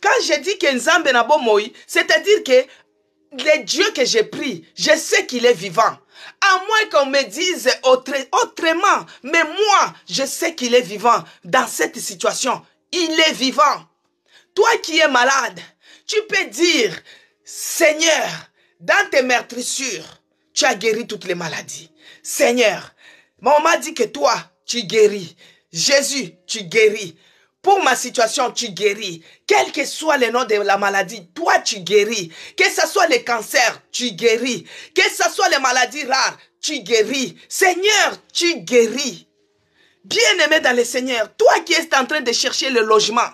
quand je dis que Nzambe na bomoy, c'est-à-dire que le Dieu que j'ai pris, je sais qu'il est vivant. À moins qu'on me dise autrement, mais moi, je sais qu'il est vivant dans cette situation. Il est vivant. Toi qui es malade, tu peux dire, Seigneur, dans tes meurtrissures, tu as guéri toutes les maladies. Seigneur, on m'a dit que toi, tu guéris. Jésus, tu guéris. Pour ma situation, tu guéris. Quel que soit le nom de la maladie, toi, tu guéris. Que ce soit le cancer, tu guéris. Que ce soit les maladies rares, tu guéris. Seigneur, tu guéris. Bien-aimé dans le Seigneur, toi qui es en train de chercher le logement,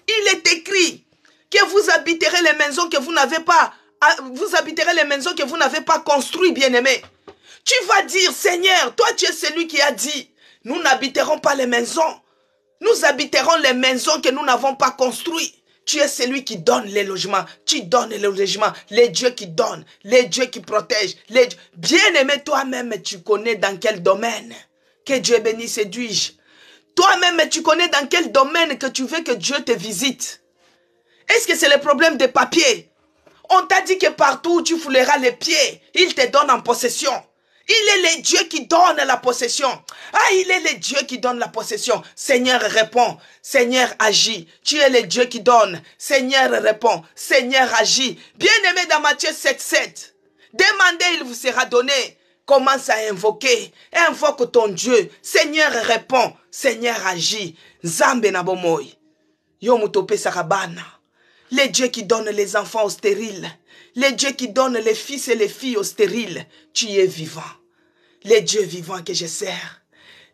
il est écrit que vous habiterez les maisons que vous n'avez pas vous habiterez les maisons que vous n'avez pas construites, bien-aimés. Tu vas dire, Seigneur, toi tu es celui qui a dit, nous n'habiterons pas les maisons. Nous habiterons les maisons que nous n'avons pas construites. Tu es celui qui donne les logements. Tu donnes les logements. Les dieux qui donnent. Les dieux qui protègent. Bien-aimé, toi-même, tu connais dans quel domaine. Que Dieu bénisse et dis-je. Toi-même, tu connais dans quel domaine que tu veux que Dieu te visite. Est-ce que c'est le problème des papiers? On t'a dit que partout où tu fouleras les pieds, il te donne en possession. Il est le Dieu qui donne la possession. Ah, il est le Dieu qui donne la possession. Seigneur répond. Seigneur agit. Tu es le Dieu qui donne. Seigneur répond. Seigneur agit. Bien-aimé dans Matthieu 7:7. Demandez, il vous sera donné. Commence à invoquer. Invoque ton Dieu. Seigneur répond. Seigneur agit. Zambe na bomoy. Yomutope sarabana. Les dieux qui donnent les enfants aux stériles. Les dieux qui donnent les fils et les filles aux stériles. Tu es vivant. Les dieux vivants que je sers.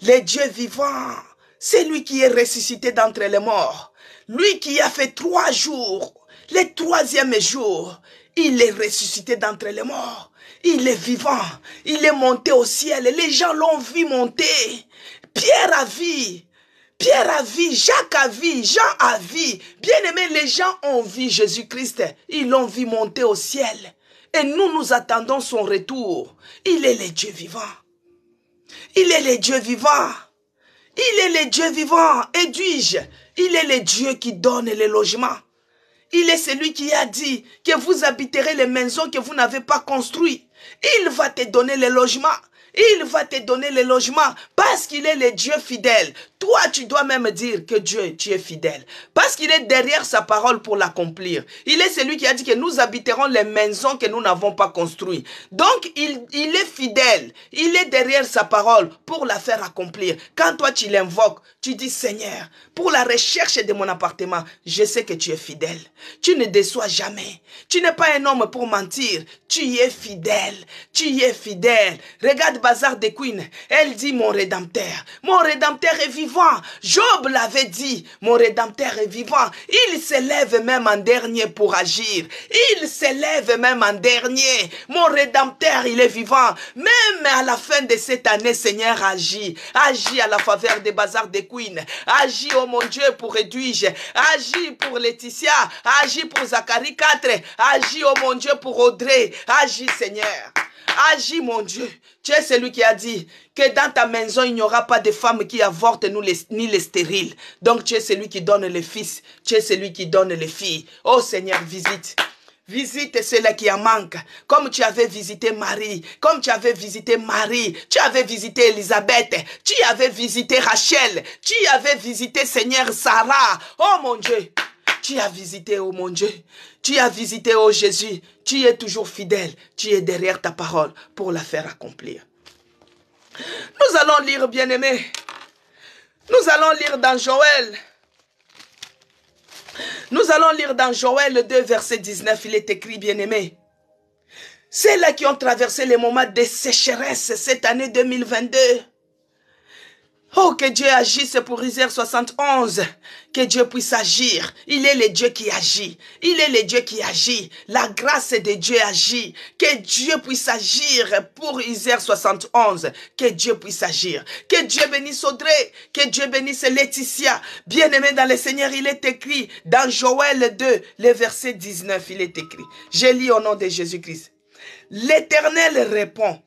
Les dieux vivants. C'est lui qui est ressuscité d'entre les morts. Lui qui a fait 3 jours. Le 3e jour, il est ressuscité d'entre les morts. Il est vivant. Il est monté au ciel. Les gens l'ont vu monter. Pierre a vu. Pierre a vu, Jacques a vu, Jean a vu. Bien-aimés, les gens ont vu Jésus-Christ. Ils l'ont vu monter au ciel. Et nous attendons son retour. Il est le Dieu vivant. Il est le Dieu vivant. Il est le Dieu vivant. Et dis-je, il est le Dieu qui donne les logements. Il est celui qui a dit que vous habiterez les maisons que vous n'avez pas construites. Il va te donner les logements. Il va te donner le logement parce qu'il est le Dieu fidèle. Toi, tu dois même dire que Dieu, tu es fidèle. Parce qu'il est derrière sa parole pour l'accomplir. Il est celui qui a dit que nous habiterons les maisons que nous n'avons pas construites. Donc, il est fidèle. Il est derrière sa parole pour la faire accomplir. Quand toi, tu l'invoques, tu dis, Seigneur, pour la recherche de mon appartement, je sais que tu es fidèle. Tu ne déçois jamais. Tu n'es pas un homme pour mentir. Tu es fidèle. Tu es fidèle. Regarde Bazar de Queen. Elle dit, mon Rédempteur est vivant. Job l'avait dit, mon Rédempteur est vivant. Il s'élève même en dernier pour agir. Il s'élève même en dernier. Mon Rédempteur, il est vivant. Même à la fin de cette année, Seigneur, agis. Agis à la faveur des Bazar de Queen. Agis, oh mon Dieu, pour Edwige. Agis pour Laetitia. Agis pour Zacharie 4. Agis, oh mon Dieu, pour Audrey. Agis, Seigneur. Agis, mon Dieu. Tu es celui qui a dit que dans ta maison, il n'y aura pas de femmes qui avortent ni les stériles. Donc, tu es celui qui donne les fils. Tu es celui qui donne les filles. Oh Seigneur, visite. Visite ceux-là qui en manquent. Comme tu avais visité Marie. Comme tu avais visité Marie. Tu avais visité Elisabeth. Tu avais visité Rachel. Tu avais visité Seigneur Sarah. Oh mon Dieu. Tu as visité, oh mon Dieu. Tu as visité, oh Jésus. Tu es toujours fidèle. Tu es derrière ta parole pour la faire accomplir. Nous allons lire, bien-aimés. Nous allons lire dans Joël. Nous allons lire dans Joël 2, verset 19. Il est écrit, bien-aimés. C'est là qui ont traversé les moments de sécheresse cette année 2022. Oh, que Dieu agisse pour Isaiah 71. Que Dieu puisse agir. Il est le Dieu qui agit. Il est le Dieu qui agit. La grâce de Dieu agit. Que Dieu puisse agir pour Isaiah 71. Que Dieu puisse agir. Que Dieu bénisse Audrey. Que Dieu bénisse Laetitia. Bien-aimé dans le Seigneur, il est écrit dans Joël 2, le verset 19, il est écrit. Je lis au nom de Jésus-Christ. L'Éternel répond.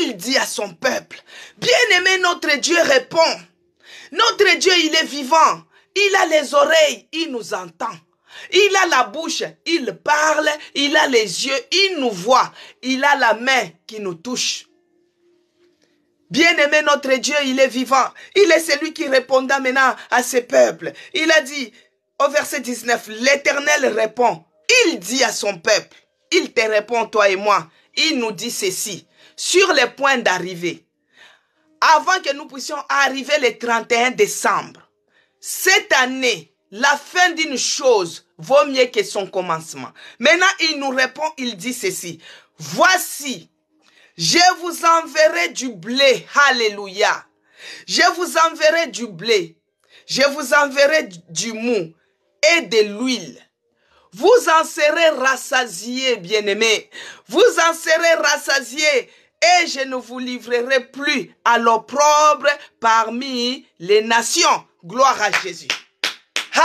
Il dit à son peuple, bien-aimé, notre Dieu répond. Notre Dieu, il est vivant. Il a les oreilles, il nous entend. Il a la bouche, il parle. Il a les yeux, il nous voit. Il a la main qui nous touche. Bien-aimé, notre Dieu, il est vivant. Il est celui qui répondra maintenant à ses peuples. Il a dit, au verset 19, l'Éternel répond. Il dit à son peuple, il te répond, toi et moi. Il nous dit ceci. Sur les points d'arrivée, avant que nous puissions arriver le 31 décembre, cette année, la fin d'une chose vaut mieux que son commencement. Maintenant, il nous répond, il dit ceci. Voici, je vous enverrai du blé. Alléluia. Je vous enverrai du blé. Je vous enverrai du mou et de l'huile. Vous en serez rassasiés, bien-aimés. Vous en serez rassasiés. Et je ne vous livrerai plus à l'opprobre parmi les nations. Gloire à Jésus.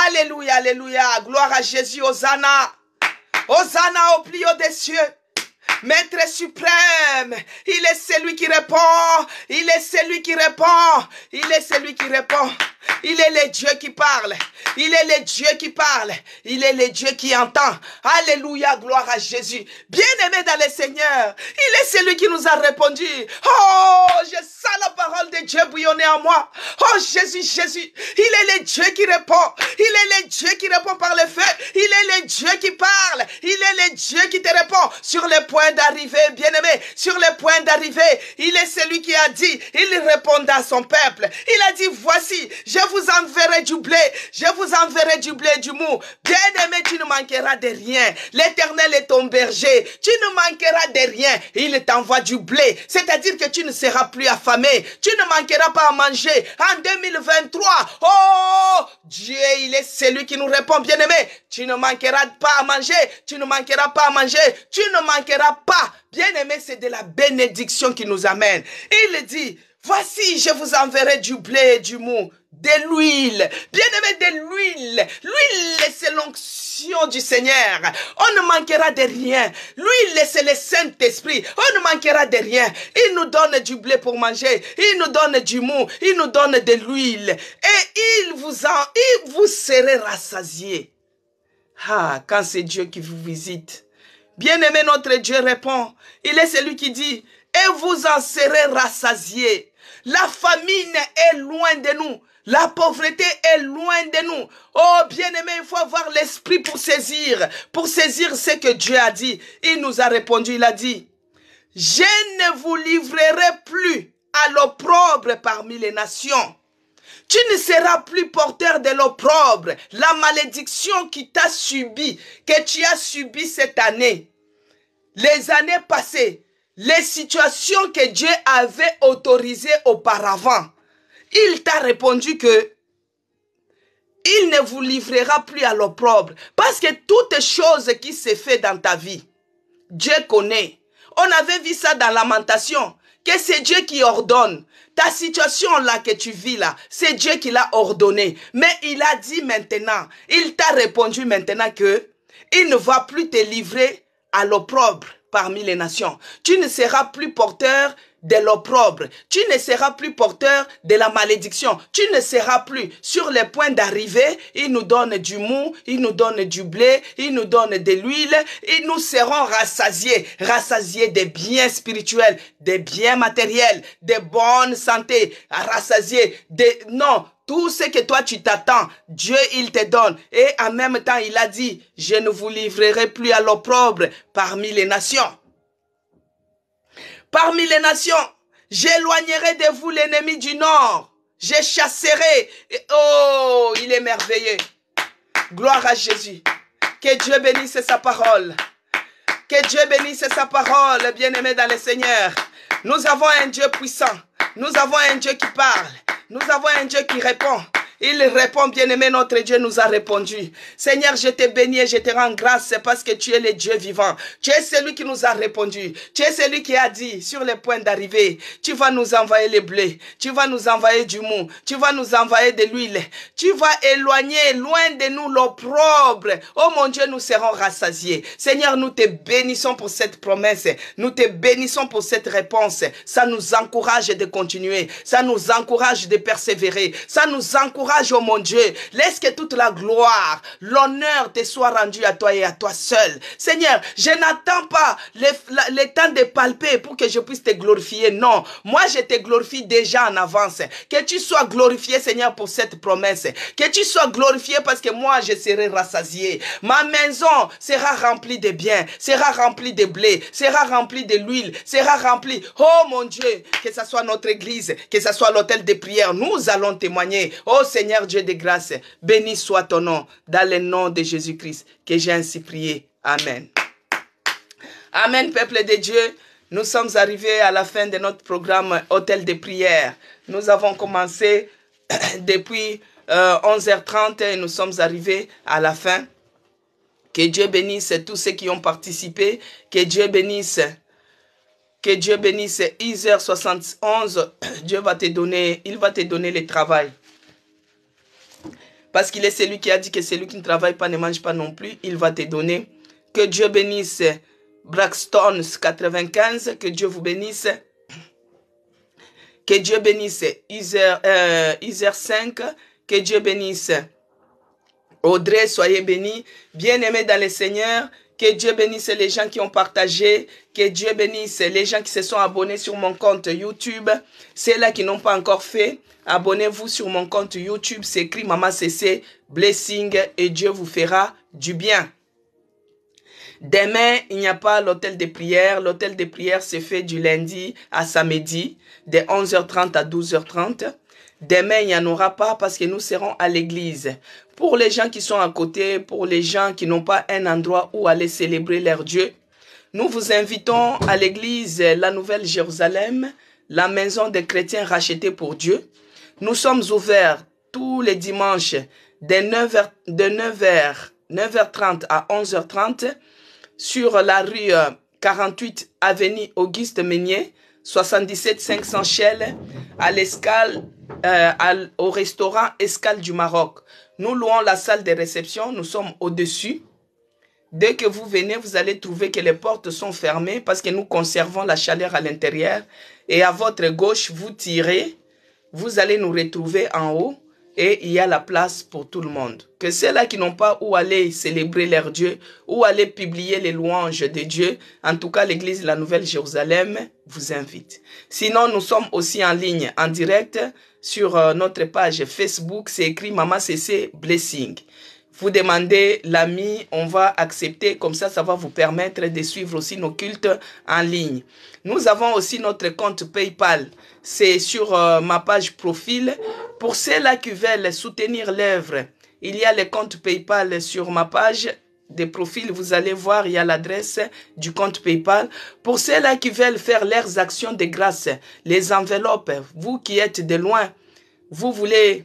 Alléluia, alléluia. Gloire à Jésus. Hosanna. Hosanna au plus haut des cieux. Maître suprême, il est celui qui répond, il est celui qui répond, il est celui qui répond. Il est le Dieu qui parle, il est le Dieu qui parle, il est le Dieu qui entend. Alléluia, gloire à Jésus. Bien-aimé dans le Seigneur, il est celui qui nous a répondu. Oh, je sens la parole de Dieu bouillonner en moi. Oh Jésus, Jésus, il est le Dieu qui répond, il est le Dieu qui répond par le feu, il est le Dieu qui parle, il est le Dieu qui te répond sur le point d'arriver, bien-aimé, sur le point d'arriver. Il est celui qui a dit, il répondait à son peuple. Il a dit, voici, je vous enverrai du blé, je vous enverrai du blé et du mou. Bien-aimé, tu ne manqueras de rien. L'Éternel est ton berger, tu ne manqueras de rien. Il t'envoie du blé, c'est-à-dire que tu ne seras plus affamé, tu ne manqueras pas à manger. En 2023, oh, Dieu, il est celui qui nous répond, bien-aimé. Tu ne manqueras pas à manger, tu ne manqueras pas à manger, tu ne manqueras pas. Bien-aimé, c'est de la bénédiction qui nous amène. Il dit, voici, je vous enverrai du blé et du mou, de l'huile. Bien-aimé, de l'huile. L'huile, c'est l'onction du Seigneur. On ne manquera de rien. L'huile, c'est le Saint-Esprit. On ne manquera de rien. Il nous donne du blé pour manger. Il nous donne du mou. Il nous donne de l'huile. Et il vous serez rassasiés. Ah, quand c'est Dieu qui vous visite. Bien-aimé, notre Dieu répond. Il est celui qui dit, et vous en serez rassasiés. La famine est loin de nous. La pauvreté est loin de nous. Oh, bien-aimé, il faut avoir l'esprit pour saisir ce que Dieu a dit. Il nous a répondu, il a dit, je ne vous livrerai plus à l'opprobre parmi les nations. Tu ne seras plus porteur de l'opprobre, la malédiction qui t'a subi, que tu as subi cette année, les années passées, les situations que Dieu avait autorisées auparavant. Il t'a répondu que il ne vous livrera plus à l'opprobre, parce que toutes choses qui se fait dans ta vie, Dieu connaît. On avait vu ça dans Lamentation, que c'est Dieu qui ordonne. Ta situation là que tu vis là, c'est Dieu qui l'a ordonné. Mais il a dit maintenant, il t'a répondu maintenant que il ne va plus te livrer à l'opprobre parmi les nations. Tu ne seras plus porteur de l'opprobre. Tu ne seras plus porteur de la malédiction. Tu ne seras plus sur le point d'arriver. Il nous donne du mou, il nous donne du blé, il nous donne de l'huile. Et nous serons rassasiés. Rassasiés des biens spirituels, des biens matériels, de bonne santé. Rassasiés des... Non, tout ce que toi tu t'attends, Dieu il te donne. Et en même temps il a dit, je ne vous livrerai plus à l'opprobre parmi les nations. Parmi les nations, j'éloignerai de vous l'ennemi du nord. Je chasserai. Oh, il est merveilleux. Gloire à Jésus. Que Dieu bénisse sa parole. Que Dieu bénisse sa parole, bien-aimé dans le Seigneur. Nous avons un Dieu puissant. Nous avons un Dieu qui parle. Nous avons un Dieu qui répond. Il répond, bien-aimé, notre Dieu nous a répondu. Seigneur, je te bénis et je te rends grâce parce que tu es le Dieu vivant. Tu es celui qui nous a répondu. Tu es celui qui a dit, sur le point d'arriver, tu vas nous envoyer le blé, tu vas nous envoyer du mou, tu vas nous envoyer de l'huile, tu vas éloigner loin de nous l'opprobre. Oh mon Dieu, nous serons rassasiés. Seigneur, nous te bénissons pour cette promesse. Nous te bénissons pour cette réponse. Ça nous encourage de continuer. Ça nous encourage de persévérer. Ça nous encourage, oh mon Dieu, laisse que toute la gloire, l'honneur te soit rendu à toi et à toi seul. Seigneur, je n'attends pas le temps de palper pour que je puisse te glorifier. Non, moi je te glorifie déjà en avance. Que tu sois glorifié, Seigneur, pour cette promesse. Que tu sois glorifié parce que moi je serai rassasié. Ma maison sera remplie de biens, sera remplie de blé, sera remplie de l'huile, sera remplie. Oh mon Dieu, que ce soit notre église, que ce soit l'hôtel de prière, nous allons témoigner. Oh Seigneur Dieu de grâce, béni soit ton nom, dans le nom de Jésus-Christ, que j'ai ainsi prié. Amen. Amen, peuple de Dieu. Nous sommes arrivés à la fin de notre programme Hôtel de prière. Nous avons commencé depuis 11h30 et nous sommes arrivés à la fin. Que Dieu bénisse tous ceux qui ont participé. Que Dieu bénisse. Que Dieu bénisse Isère 71. Dieu va te donner, il va te donner le travail. Parce qu'il est celui qui a dit que celui qui ne travaille pas ne mange pas non plus. Il va te donner. Que Dieu bénisse Braxton 95. Que Dieu vous bénisse. Que Dieu bénisse Isère 5. Que Dieu bénisse Audrey, soyez bénis. Bien-aimés dans le Seigneur. Que Dieu bénisse les gens qui ont partagé. Que Dieu bénisse les gens qui se sont abonnés sur mon compte YouTube. Ceux-là qui n'ont pas encore fait, abonnez-vous sur mon compte YouTube. C'est écrit Maman CC Blessing et Dieu vous fera du bien. Demain, il n'y a pas l'hôtel de prière. L'hôtel de prière se fait du lundi à samedi, de 11h30 à 12h30. Demain, il n'y en aura pas parce que nous serons à l'église. Pour les gens qui sont à côté, pour les gens qui n'ont pas un endroit où aller célébrer leur Dieu, nous vous invitons à l'église La Nouvelle Jérusalem, la maison des chrétiens rachetés pour Dieu. Nous sommes ouverts tous les dimanches de 9h30 à 11h30 sur la rue 48 avenue Auguste Meunier, 77 500 Chelles, à l'Escale, au restaurant Escale du Maroc. Nous louons la salle de réception, nous sommes au-dessus. Dès que vous venez, vous allez trouver que les portes sont fermées parce que nous conservons la chaleur à l'intérieur. Et à votre gauche, vous tirez, vous allez nous retrouver en haut et il y a la place pour tout le monde. Que ceux-là qui n'ont pas où aller célébrer leur Dieu, où aller publier les louanges de Dieu, en tout cas l'église de la Nouvelle Jérusalem vous invite. Sinon, nous sommes aussi en ligne, en direct, sur notre page Facebook, c'est écrit Maman CC Blessing. Vous demandez l'ami, on va accepter, comme ça, ça va vous permettre de suivre aussi nos cultes en ligne. Nous avons aussi notre compte PayPal, c'est sur ma page profil. Pour ceux-là qui veulent soutenir l'œuvre, il y a le compte PayPal sur ma page de profil, vous allez voir, il y a l'adresse du compte PayPal. Pour ceux-là qui veulent faire leurs actions de grâce, les enveloppes, vous qui êtes de loin, vous voulez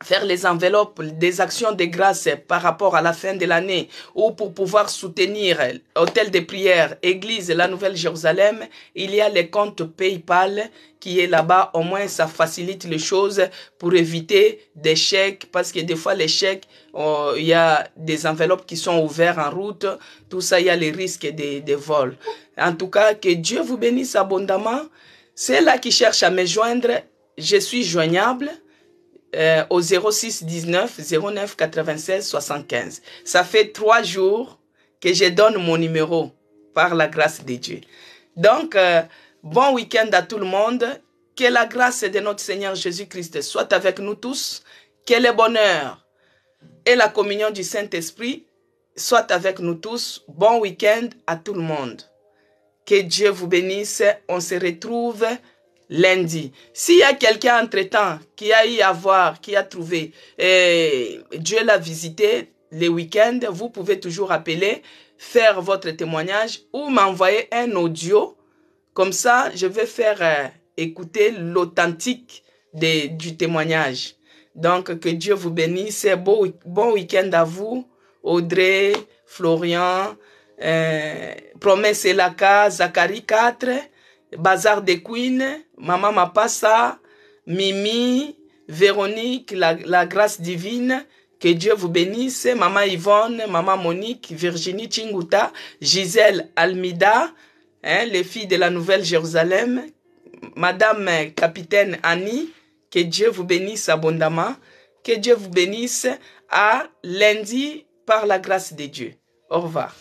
faire les enveloppes des actions de grâce par rapport à la fin de l'année ou pour pouvoir soutenir hôtel de prière, église La Nouvelle Jérusalem, il y a le compte PayPal qui est là-bas. Au moins, ça facilite les choses pour éviter des chèques parce que des fois, les chèques, il y a des enveloppes qui sont ouvertes en route. Tout ça, il y a les risques de vol. En tout cas, que Dieu vous bénisse abondamment. C'est là qui cherche à me joindre. Je suis joignable. Au 06 19 09 96 75. Ça fait 3 jours que je donne mon numéro par la grâce de Dieu. Donc, bon week-end à tout le monde. Que la grâce de notre Seigneur Jésus-Christ soit avec nous tous. Que le bonheur et la communion du Saint-Esprit soient avec nous tous. Bon week-end à tout le monde. Que Dieu vous bénisse. On se retrouve lundi. S'il y a quelqu'un entre-temps qui a eu à voir, qui a trouvé, Dieu l'a visité les week-ends, vous pouvez toujours appeler, faire votre témoignage ou m'envoyer un audio. Comme ça, je vais faire écouter l'authentique du témoignage. Donc, que Dieu vous bénisse. Bon week-end à vous, Audrey, Florian, Promesse Elaka, Zacharie 4, Bazar de Queen, Maman Mapassa, Mimi, Véronique, la grâce divine, que Dieu vous bénisse, Maman Yvonne, Maman Monique, Virginie Chinguta, Gisèle Almida, les filles de la Nouvelle Jérusalem, Madame Capitaine Annie, que Dieu vous bénisse abondamment, que Dieu vous bénisse à lundi par la grâce de Dieu. Au revoir.